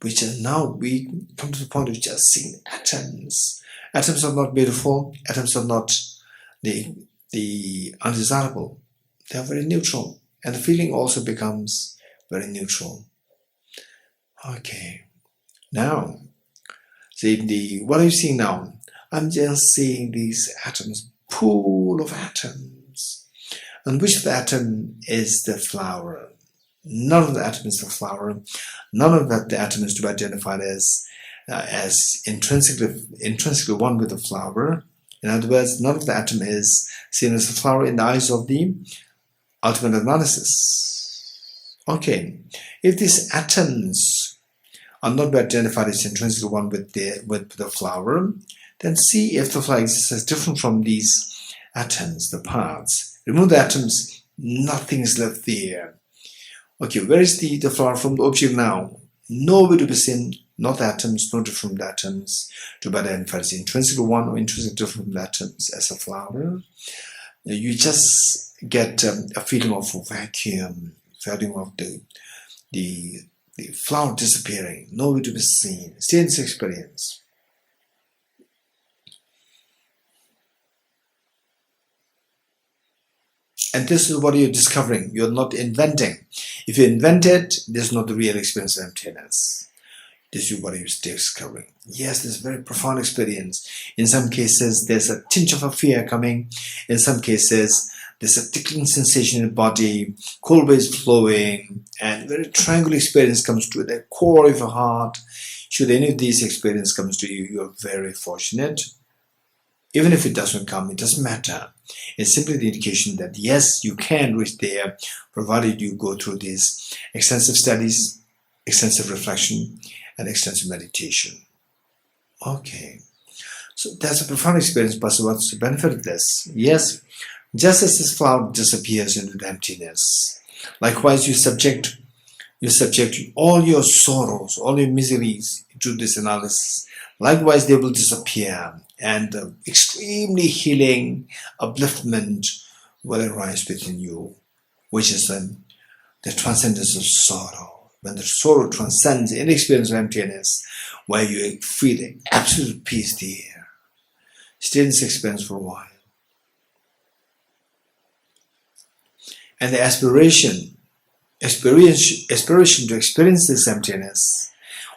Which are now, we come to the point of just seeing atoms. Atoms are not beautiful. Atoms are not the undesirable. They are very neutral. And the feeling also becomes very neutral. Okay. Now, see what are you seeing now? I'm just seeing these atoms, pool of atoms. And which of the atom is the flower? None of the atom is the flower. None of the atom is to be identified as intrinsically one with the flower. In other words, none of the atom is seen as a flower in the eyes of the ultimate analysis. Okay, if these atoms are not identified as intrinsically one with the flower, then see if the flower exists as different from these atoms, the parts. Remove the atoms, nothing is left there. Okay, where is the flower from the object now? Nowhere to be seen, not atoms, no different from atoms, to be identified as intrinsically one or intrinsically different from atoms as a flower. You just get a feeling of vacuum, feeling of the flower disappearing, nowhere to be seen. Stay in this experience. And this is what you're discovering. You're not inventing. If you invent it, this is not the real experience of emptiness. This is what you're discovering. Yes, this is a very profound experience. In some cases, there's a tinge of a fear coming. In some cases, there's a tickling sensation in the body, cold waves flowing, and very tranquil experience comes to the core of your heart. Should any of these experiences comes to you, you're very fortunate. Even if it doesn't come, it doesn't matter. It's simply the indication that yes, you can reach there, provided you go through these extensive studies, extensive reflection, and extensive meditation. Okay. So that's a profound experience, but what's the benefit of this? Yes, just as this flower disappears into the emptiness, likewise you subject all your sorrows, all your miseries to this analysis. Likewise, they will disappear, and extremely healing upliftment will arise within you, which is the transcendence of sorrow. When the sorrow transcends in the experience of emptiness, where you feel absolute peace there. Stay in this experience for a while. And the aspiration to experience this emptiness,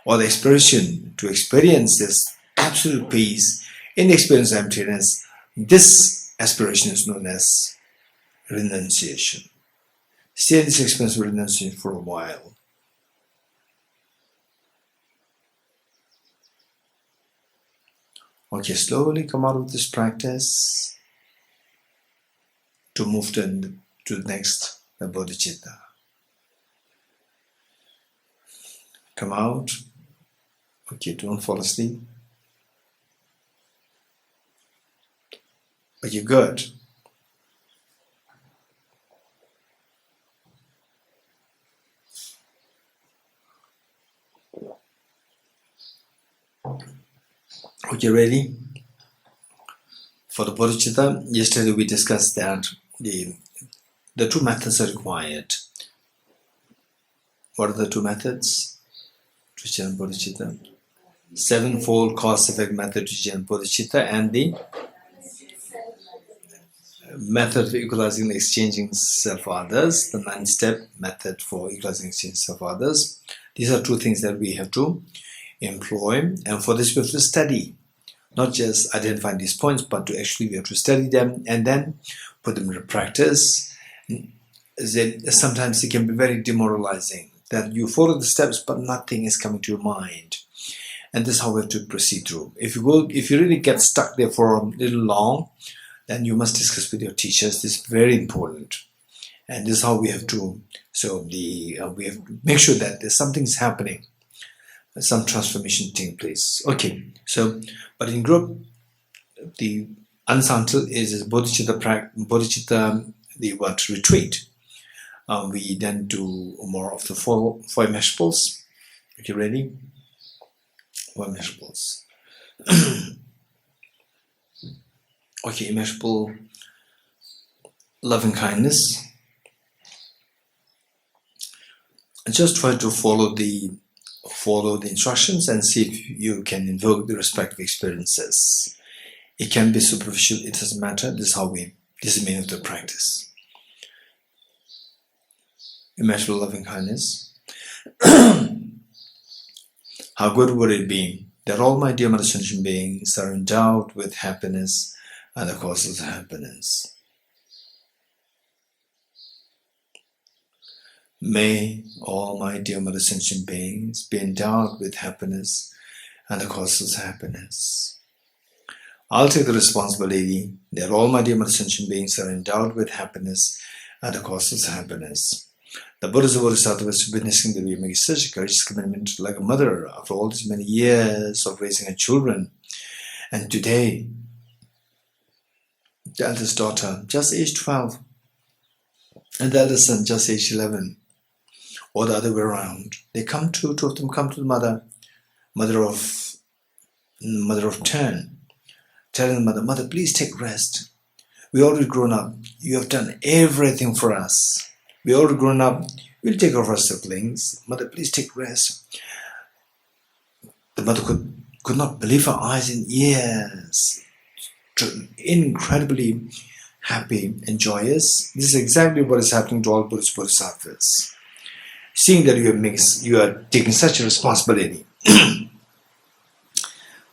or the aspiration to experience this absolute peace in the experience of emptiness, this aspiration is known as renunciation. Stay in this experience of renunciation for a while. Okay, slowly come out of this practice to move to the next, the bodhicitta. Come out. Okay, don't fall asleep. But you're good. Okay, ready? For the bodhicitta, yesterday we discussed that the two methods are required. What are the two methods? Vijnana bodhicitta. Sevenfold cause-effect method Vijnana bodhicitta, and the method of equalizing and exchanging self for others, the 9-step method for equalizing and exchanging self for others. These are two things that we have to employ, and for this we have to study. Not just identify these points, but we have to study them and then put them into practice. Sometimes it can be very demoralizing that you follow the steps, but nothing is coming to your mind. And this is how we have to proceed through. If you really get stuck there for a little long, then you must discuss with your teachers. This is very important. And this is how we have to, we have to make sure that there's something's happening, some transformation taking place. Okay, but in group, the unsantal is bodhicitta, retreat. We then do more of the four vegetables. Okay, ready? immeasurables. Okay, immeasurable loving kindness. Just try to follow the instructions and see if you can invoke the respective experiences. It can be superficial, it doesn't matter. This is the meaning of the practice. Immeasurable loving kindness. How good would it be that all my dear mother sentient beings are endowed with happiness and the causes of happiness. May all my dear mother sentient beings be endowed with happiness and the causes of happiness. I'll take the responsibility that all my dear mother sentient beings are endowed with happiness and the causes of happiness. The Buddhas and Bodhisattvas witnessing that we make such a courageous commitment like a mother after all these many years of raising her children. And today, the eldest daughter, just aged 12, and the eldest son, just aged 11, or the other way around. Two of them come to the mother of 10, telling the mother, please take rest. We already grown up. You have done everything for us. We already grown up. We'll take care of our siblings. Mother, please take rest. The mother could not believe her eyes in years. Incredibly happy and joyous. This is exactly what is happening to all Buddhist Bodhisattvas. Seeing that you are taking such a responsibility.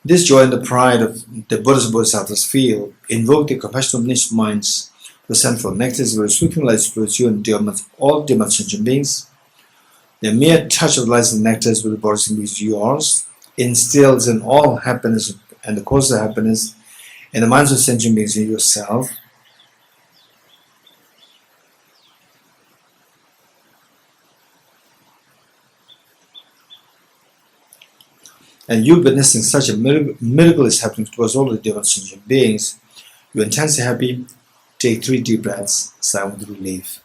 This joy and the pride of the Buddhist Bodhisattvas feel invoke the compassion of omniscient minds to send for nectars very sweeping lights towards you and all dear mother sentient beings. The mere touch of lights and nectars with the bodies and beings yours instills in all happiness and the cause of happiness in the minds of sentient beings in yourself. And you witnessing such a miracle is happening towards all the dear sentient beings. You're intensely happy. Take 3 deep breaths, sigh with relief.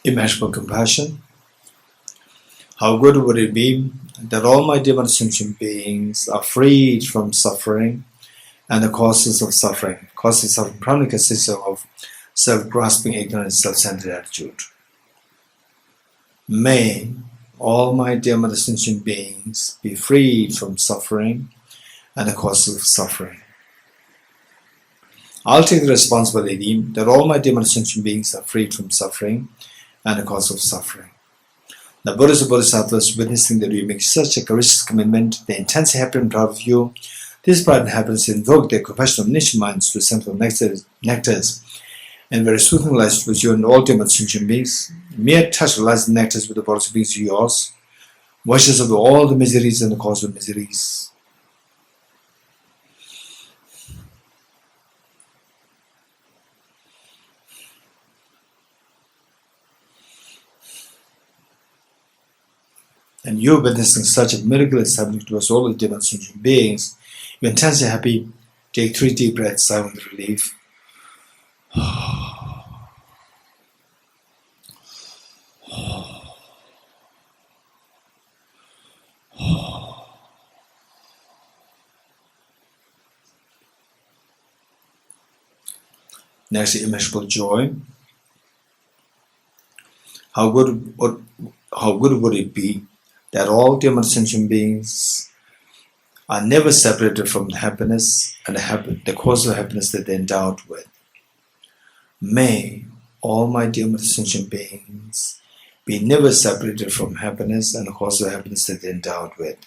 Immeasurable compassion. How good would it be that all my dear sentient beings are freed from suffering and the causes of suffering. Causes of suffering primarily consist of self-grasping, ignorance, self-centered attitude. May all my dear mother sentient beings be freed from suffering and the causes of suffering. I'll take the responsibility that all my dear mother sentient beings are freed from suffering and the cause of suffering. The Buddhas and Bodhisattvas witnessing that you make such a courageous commitment, they intensely happy and proud of you. This pride and happiness invoke their compassion of omniscient minds to send for nectars and very soothing lights towards you and all dear mother sentient beings. Mere touch of lights and nectars with the bodies of beings yours, washes away all the miseries and the cause of miseries. And you witnessing such a miracle is happening to us all the dear sentient beings. You're intensely happy. Take 3 deep breaths, sigh with relief. Next, immeasurable joy. How good would it be that all dear sentient beings are never separated from the happiness and the cause of happiness that they're endowed with. May all my dear sentient beings be never separated from happiness and the cause of happiness that they're endowed with.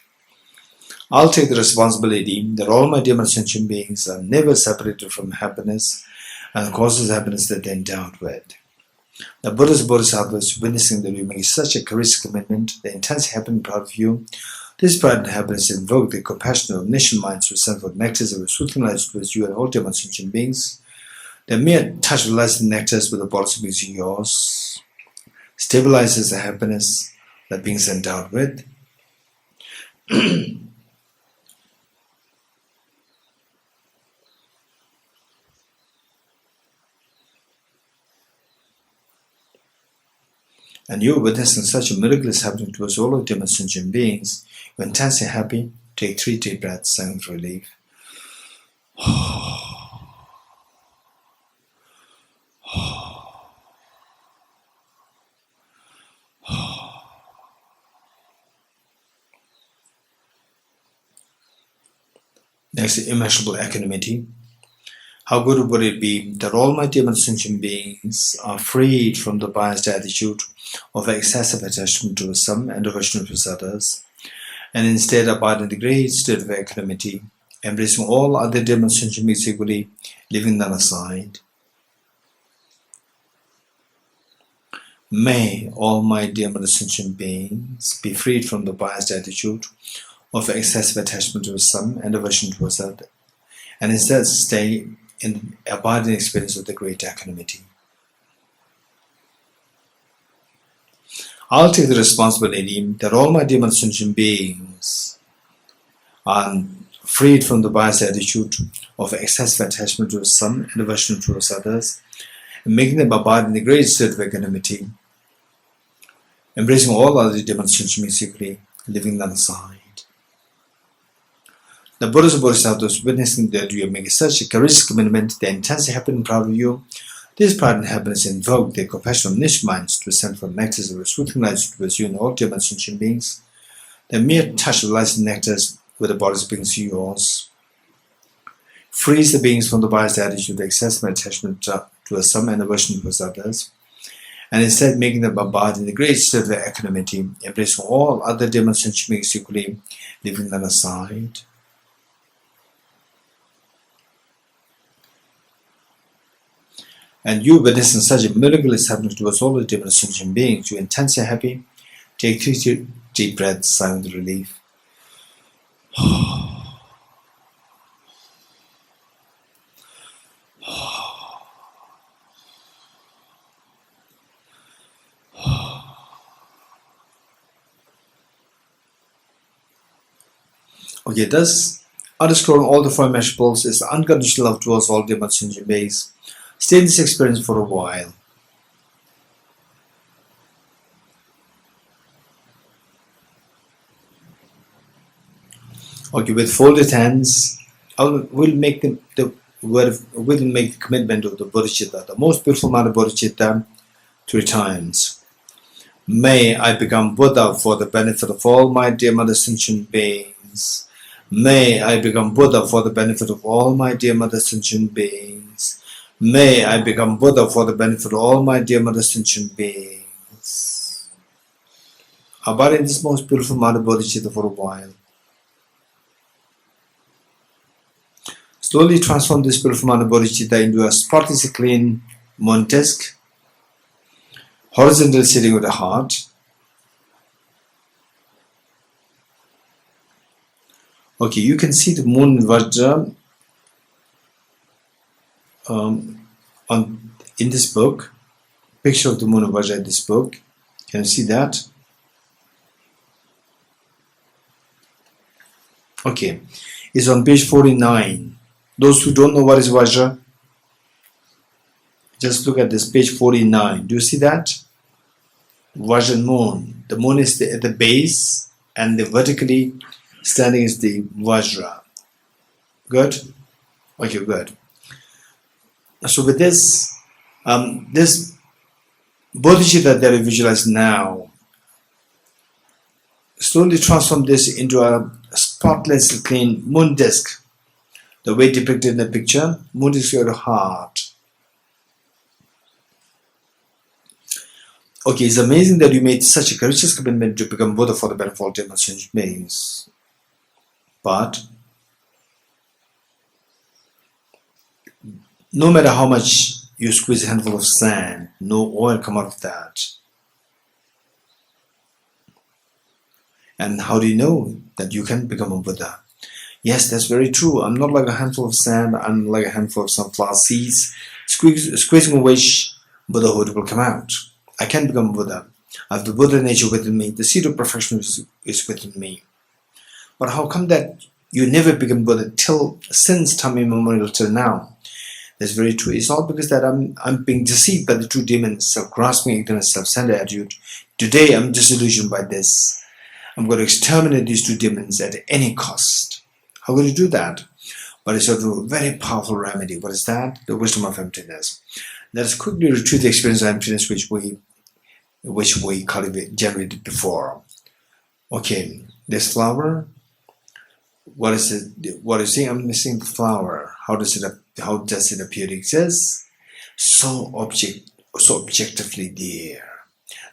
I'll take the responsibility that all my dear sentient beings are never separated from happiness and the causes of happiness that they're endowed with. The Buddhas and Bodhisattvas witnessing that you make such a courageous commitment, they intensely happy and proud of you. This pride and happiness invoke the compassion of omniscient minds to send forth nectars of soothing lights towards you and all dear sentient beings. The mere touch of lights and nectars with the bodies of beings yours, stabilizes the happiness that being sent out with. And you're witnessing such a miracle is happening towards all of them as sentient beings. You're intensely happy. Take 3 deep breaths, sigh of relief. Next, immeasurable equanimity. How good would it be that all my dear sentient beings are freed from the biased attitude of excessive attachment to some and aversion to others, and instead abide in the great state of equanimity, embracing all other dear sentient beings equally, leaving none aside. May all my dear sentient beings be freed from the biased attitude of excessive attachment to some and aversion to others, and instead stay in abiding experience of the great equanimity. I'll take the responsibility that all my dear sentient beings are freed from the biased attitude of excessive attachment to some and aversion towards others, and making them abide in the great state of equanimity, embracing all other dear sentient beings equally, leaving none aside. The Buddhas and Bodhisattvas witnessing that you are making such a courageous commitment, they are intensely happy and proud of you. This pride and happiness invoke their compassionate omniscient minds to ascend from nectars of soothing light towards you and all dear sentient beings. The mere touch of light and nectars with the bodies brings you yours. Frees the beings from the biased attitude of excessive attachment to some and aversion towards others, and instead making them abide in the great state of equanimity, embracing all other dear sentient beings equally, leaving them aside. And you witnessing such a miracle is happening towards all the different sentient beings. You're intensely happy. Take 3 deep breaths, sigh with relief. Okay, thus, underscoring all the 4 immeasurables is the unconditional love towards all different sentient beings. Stay in this experience for a while. Okay, with folded hands, we'll make the commitment of the bodhicitta, the most beautiful mind of bodhicitta, 3 times. May I become Buddha for the benefit of all my dear mother sentient beings. May I become Buddha for the benefit of all my dear mother sentient beings. May I become Buddha for the benefit of all my dear mother sentient beings. Abide in this most beautiful mind of bodhicitta for a while. Slowly transform this beautiful mind of bodhicitta into a spotlessly clean moon disk, horizontal sitting with the heart. Okay, you can see the moon Vajra in this book, picture of the moon Vajra in this book. Can you see that? Okay, it's on page 49. Those who don't know what is Vajra, just look at this page 49. Do you see that? Vajra moon. The moon is at the base, and the vertically standing is the Vajra. Good? Okay, good. So with this, this bodhicitta that we visualize now, slowly transform this into a spotless clean moon disk. The way depicted in the picture, moon disk your heart. Okay, it's amazing that you made such a courageous commitment to become Buddha for the benefit of all sentient beings. But no matter how much you squeeze a handful of sand, no oil come out of that. And how do you know that you can become a Buddha? Yes, that's very true. I'm not like a handful of sand. I'm like a handful of sunflower seeds, squeezing which Buddhahood will come out. I can become Buddha. I have the Buddha nature within me. The seed of perfection is within me. But how come that you never become Buddha since time immemorial till now? That's very true. It's all because that I'm being deceived by the two demons, self-grasping, ignorance, self-centered attitude. Today I'm disillusioned by this. I'm going to exterminate these two demons at any cost. How will you do that? But it's a very powerful remedy. What is that? The wisdom of emptiness. Let us quickly retrieve the experience of emptiness which we generated before. Okay, this flower. What is it? What is it? I'm missing the flower. How does it appear to exist? So objectively there.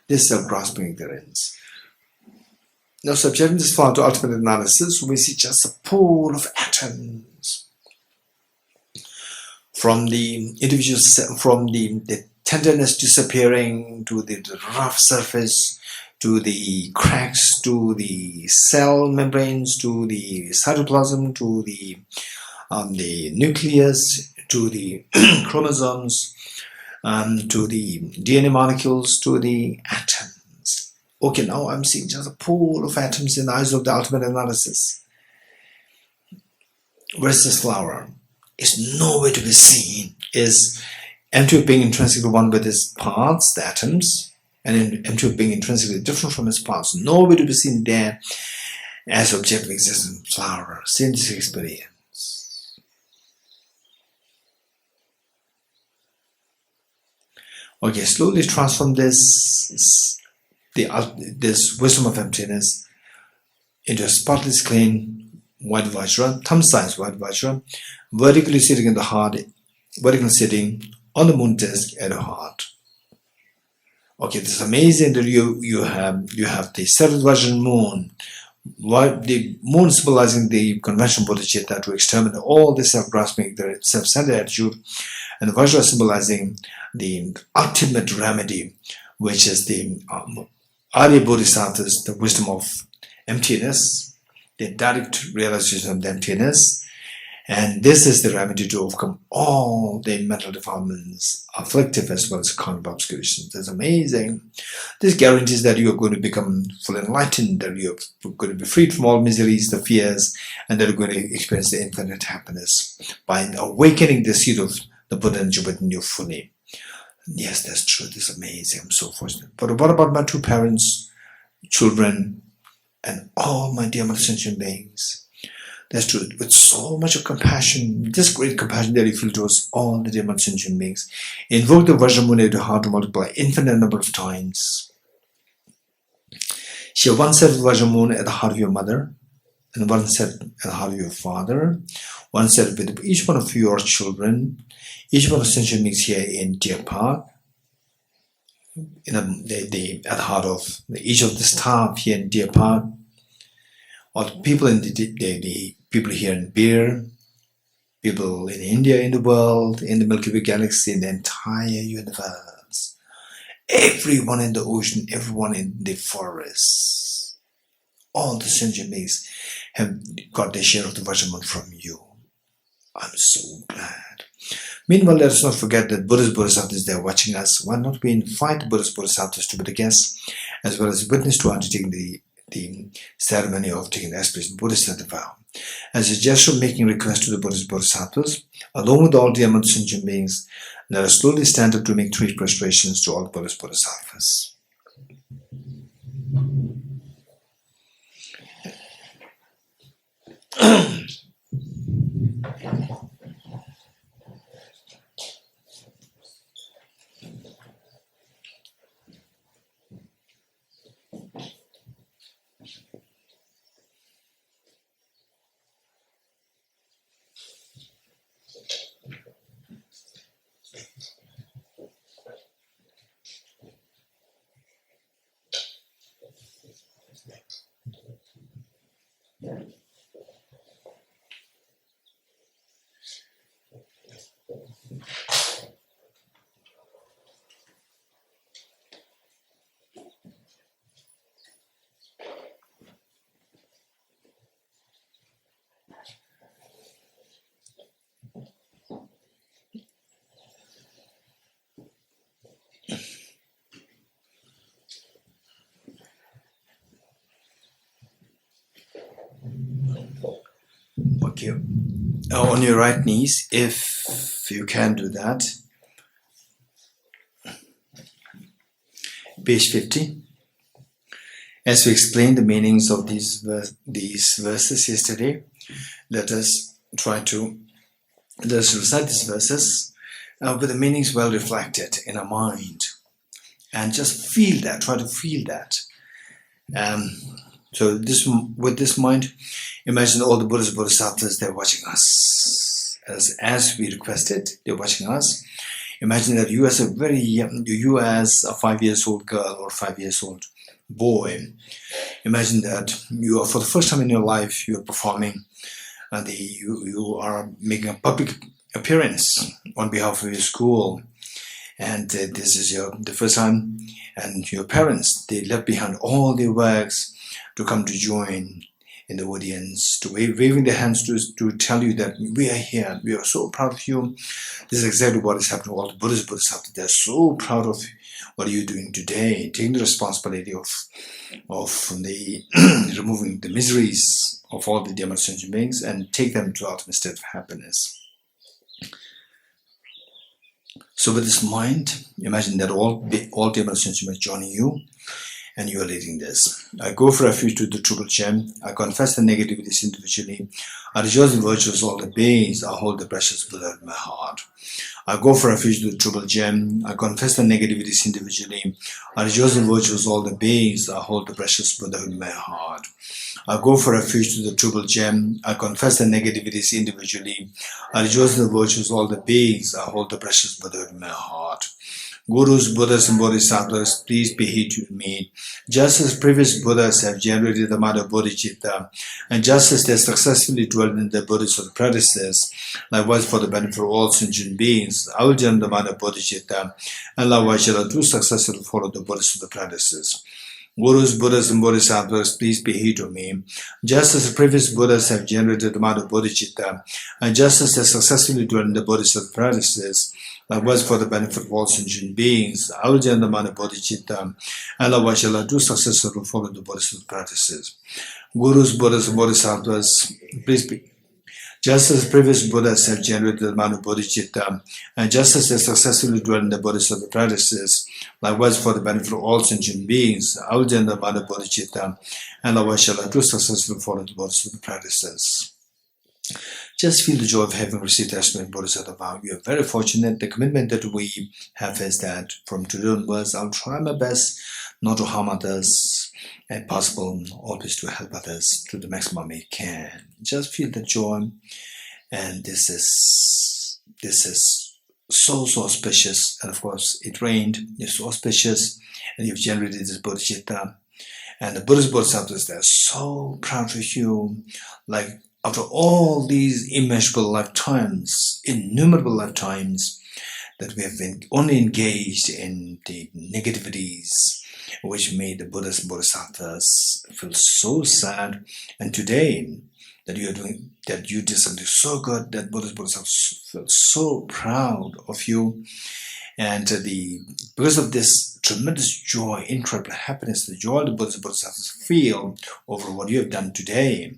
This is a grasping ignorance. Now, subjecting this flower to ultimate analysis, we see just a pool of atoms. From the individual, from the tenderness disappearing to the rough surface, to the cracks, to the cell membranes, to the cytoplasm, to the nucleus, to the chromosomes, to the DNA molecules, to the atoms. Okay, now I'm seeing just a pool of atoms in the eyes of the ultimate analysis. Where's this flower? It's nowhere to be seen. Is empty of being intrinsically one with its parts, the atoms, and empty of being intrinsically different from its parts. Nowhere to be seen there as objective existence flower. Same this experience. Okay, slowly transform this wisdom of emptiness into a spotless, clean white vajra, thumb size white vajra, vertically sitting in the heart, vertically sitting on the moon disk at the heart. Okay, this is amazing that you have the seventh Vajra moon. The moon symbolizing the conventional bodhicitta to exterminate all the self-grasping, the self-centered attitude, and the Vajra symbolizing the ultimate remedy, which is the Arya Bodhisattvas, the wisdom of emptiness, the direct realization of the emptiness. And this is the remedy to overcome all the mental defilements, afflictive as well as karmic obscurations. That's amazing. This guarantees that you are going to become fully enlightened, that you are going to be freed from all miseries, the fears, and that you're going to experience the infinite happiness by awakening the seed of the Buddha and within you fully. Yes, that's true. This is amazing. I'm so fortunate. But what about my two parents, children, and all my dear sentient beings? That's true. With so much of compassion, this great compassion that you feel towards all the dear sentient beings, invoke the Vajramuni to heart to multiply infinite number of times. Share one set of Vajramuni at the heart of your mother, and one set at the heart of your father, one set with each one of your children, each one of the sentient beings here in Deer Park, at the heart of each of the staff here in Deer Park, or the people in the people here in Beer, people in India, in the world, in the Milky Way galaxy, in the entire universe, everyone in the ocean, everyone in the forest, all the sentient beings have got their share of the Vajramoon from you. I'm so glad. Meanwhile, let us not forget that Buddhist Bodhisattvas, they are watching us. Why not we invite Buddhist Bodhisattvas to be the guests, as well as witness to undertaking the ceremony of taking the aspiration Bodhisattva vow. As a gesture of making request to the Buddhist Bodhisattvas, along with all the among sentient beings, let us slowly stand up to make 3 prostrations to all Buddhist Bodhisattvas. you. On your right knees, if you can do that. Page 50. As we explained the meanings of these verses yesterday, let us recite these verses with the meanings well reflected in our mind, and just feel that. Try to feel that. So with this mind, imagine all the Buddhas, Bodhisattvas, they're watching us. As we requested, they're watching us. Imagine that you as a 5 years old girl or 5 years old boy, imagine that you are, for the first time in your life, you are performing, you are making a public appearance on behalf of your school, and this is the first time, and your parents, they left behind all their works to come to join in the audience, to waving their hands to tell you that we are here, we are so proud of you. This is exactly what is happening to all the Buddhists, Bodhisattvas. They're so proud of what you're doing today, taking the responsibility of the removing the miseries of all the Dhamma sentient beings and take them to ultimate state of happiness. So with this mind, imagine that all Dhamma sentient beings joining you, and you are leading this. I go for refuge to the Triple Gem. I confess the negativities individually. I rejoice in virtues of all the beings. I hold the precious Buddha in my heart. I go for refuge to the Triple Gem. I confess the negativities individually. I rejoice in virtues of all the beings. I hold the precious Buddha in my heart. I go for refuge to the Triple Gem. I confess the negativities individually. I rejoice in the virtues of all the beings. I hold the precious Buddha in my heart. Gurus, Buddhas, and Bodhisattvas, please be heed to me. Just as previous Buddhas have generated the mind of bodhicitta, and just as they successfully dwelled in the Buddhas of the predecessors, likewise for the benefit of all sentient beings, I will generate the mind of bodhicitta, and likewise shall I do successfully follow the Buddhas of the predecessors. Gurus, Buddhas, and Bodhisattvas, please be heed to me. Just as the previous Buddhas have generated the mind of bodhicitta, and just as they successfully dwell in the Buddhas of the predecessors, likewise for the benefit of all sentient beings, I will generate the mind of bodhicitta, and likewise shall I do successfully follow the Buddhas of the predecessors. Gurus, Buddhas, and Bodhisattvas, please be. Just as previous Buddhas have generated the mind of bodhicitta, and just as they successfully dwell in the Buddhas of the predecessors, likewise for the benefit of all sentient beings, I will generate the mind of bodhicitta, and likewise shall I do successfully follow the Buddhas of the predecessors. Just feel the joy of having received the Ashman Bodhisattva vow. We are very fortunate. The commitment that we have is that from today onwards, I'll try my best not to harm others, and possible always to help others to the maximum I can. Just feel the joy, and this is so auspicious. And of course, it rained. It's so auspicious, and you've generated this bodhicitta. And the Buddhist Bodhisattvas, they're so proud of you. Like after all these immeasurable lifetimes, innumerable lifetimes, that we have been only engaged in the negativities, which made the Buddhas and Bodhisattvas feel so sad. And today, that you did something so good, that Buddhas and Bodhisattvas feel so proud of you. And because of this tremendous joy, incredible happiness, the joy the Buddhas and Bodhisattvas feel over what you have done today,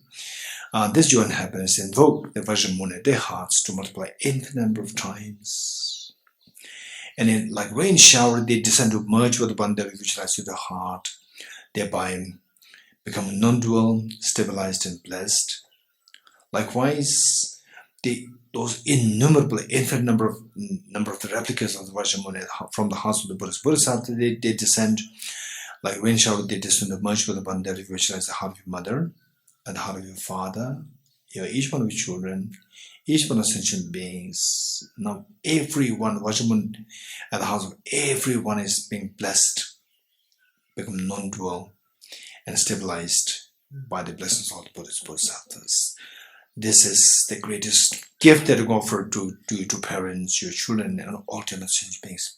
this joy and happiness invoke the Vajramuni, their hearts, to multiply infinite number of times. And like rain shower, they descend to merge with the one that which lies to the heart, thereby become non-dual, stabilized, and blessed. Likewise, those innumerable, infinite number of the replicas of the Vajramuni from the hearts of the Buddhas, Bodhisattvas, they descend like rain shower. They descend to merge with the one that which lies the heart of your mother and the heart of your father, each one of your children, each one of sentient beings. Now everyone, Vajramuni at the house of everyone is being blessed, become non-dual and stabilized by the blessings of the Buddhist Bodhisattvas. This is the greatest gift that you offer to parents, your children, and all ultimate sentient beings.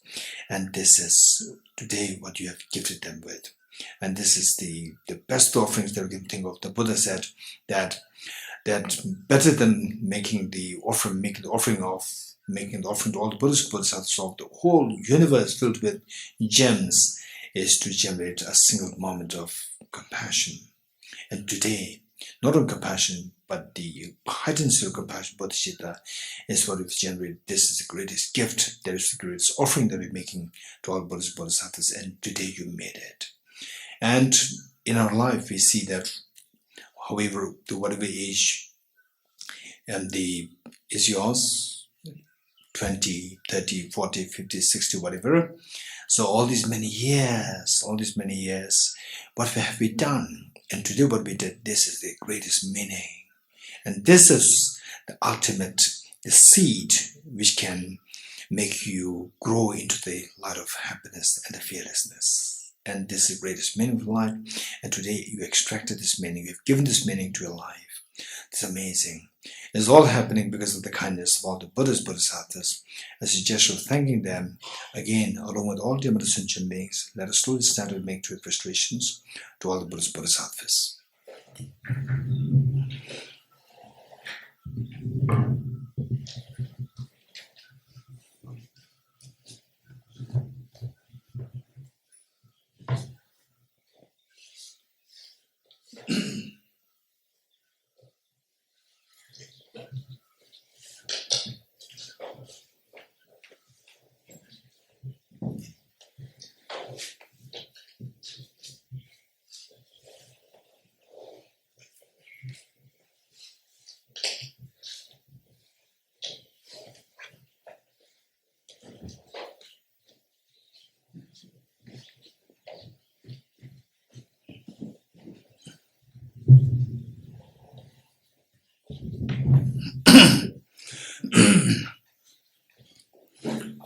And this is today what you have gifted them with. And this is the best offerings that we can think of. The Buddha said that better than making the offering to all the Buddhist Bodhisattvas of the whole universe filled with gems is to generate a single moment of compassion. And today, not only compassion, but the heightened state of compassion, bodhicitta, is what we've generated. This is the greatest gift, that is the greatest offering that we're making to all Buddhas, Bodhisattvas, and today you made it. And in our life, we see that, however, to whatever age and is yours, 20, 30, 40, 50, 60, whatever. So all these many years, what have we done? And today what we did, this is the greatest meaning. And this is the ultimate, the seed which can make you grow into the light of happiness and the fearlessness. And this is the greatest meaning of life. And today you extracted this meaning, you've given this meaning to your life. It's amazing. It's all happening because of the kindness of all the Buddhas, Bodhisattvas. As a gesture of thanking them, again, along with all the other sentient beings, let us slowly start to make two frustrations to all the Buddhas, Bodhisattvas.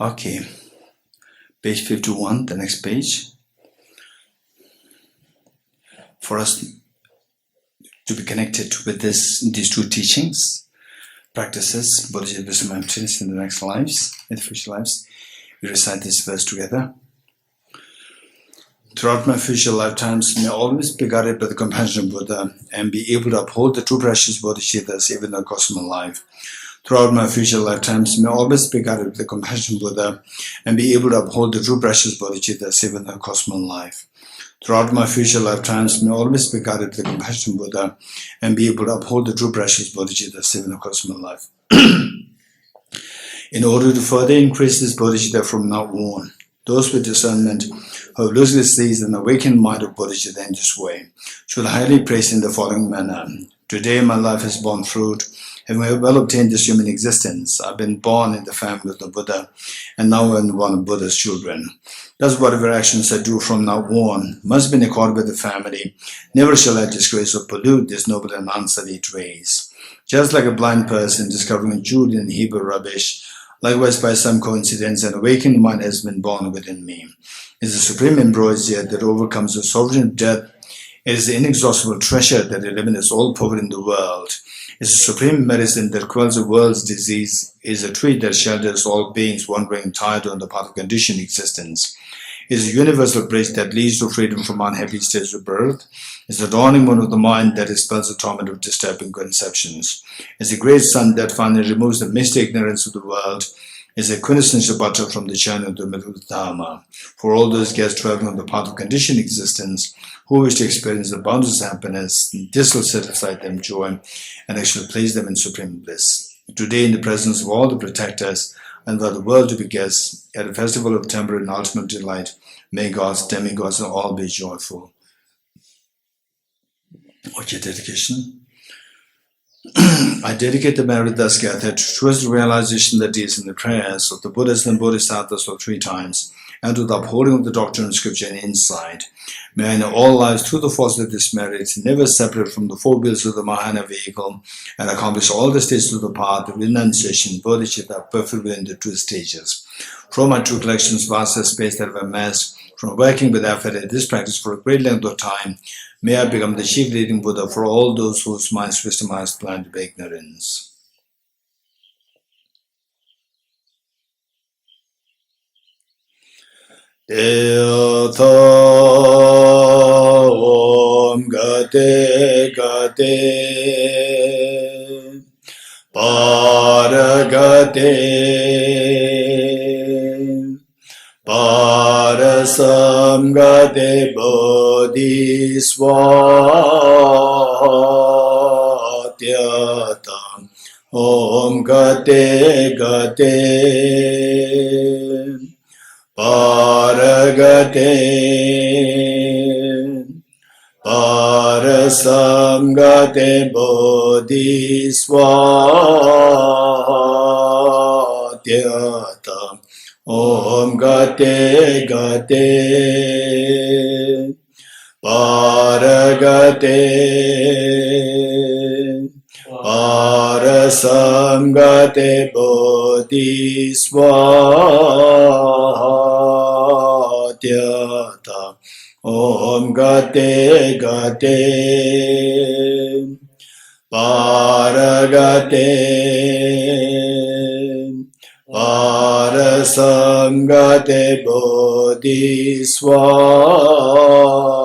Okay, page 51, the next page. For us to be connected with these two teachings, practices, Bodhicitta, wisdom, and emptiness in the next lives, in the future lives, we recite this verse together. Throughout my future lifetimes, may I always be guided by the compassion of Buddha and be able to uphold the two precious bodhicittas even in the cosmic life. Throughout my future lifetimes, may I always be guided with the compassion of Buddha and be able to uphold the true precious bodhicittas even in the cosmic life. Throughout my future lifetimes, may I always be guided with the compassion of Buddha and be able to uphold the true precious bodhicittas even in the cosmic life. In order to further increase this bodhicitta from now on, those with discernment who have lucidly seized an awakened mind of bodhicitta in this way should highly praise in the following manner. Today my life has borne fruit. Having well obtained this human existence, I've been born in the family of the Buddha, and now I'm one of Buddha's children. Thus, whatever actions I do from now on must be in accord with the family. Never shall I disgrace or pollute this noble and unsullied race. Just like a blind person discovering a jewel in heap of rubbish, likewise by some coincidence an awakened mind has been born within me. It is the supreme ambrosia that overcomes the sovereign death. It is the inexhaustible treasure that eliminates all poverty in the world. It is a supreme medicine that quells the world's disease. It is a tree that shelters all beings wandering tired on the path of conditioned existence. It is a universal bridge that leads to freedom from unhappy states of birth. It is the dawning moon of the mind that expels the torment of disturbing conceptions. It is the great sun that finally removes the misty ignorance of the world. It is a quintessential butter from the churn of the middle of the Dharma. For all those guests traveling on the path of conditioned existence, who wish to experience the boundless happiness, this will set aside them joy and actually place them in supreme bliss. Today, in the presence of all the protectors and for the world to be guests at a festival of temporary and ultimate delight, may gods, demigods, and all be joyful. Okay, dedication. I dedicate the merit thus gathered towards the realization that is in the prayers of the Buddhas and Bodhisattvas for 3 times, and to the upholding of the doctrine of scripture and insight. May I in all lives, through the force of this merit, never separate from the 4 wheels of the Mahana vehicle, and accomplish all the stages of the path of renunciation, bodhicitta, perfect within the 2 stages. From my true collections, vast space that I've amassed, from working with effort at this practice for a great length of time, may I become the chief leading Buddha for all those whose minds wisdom has blinded by ignorance. Deatha Om Gate Gate Paragate Parasam Gate Bodhisvatya Om Gate Gate Paragate Parasamgate Bodhiswatyata Om Gate Gate Paragate Parasamgate Bodhiswatyata Om Gate Gate Paragate Parasamgate Bodhiswatyata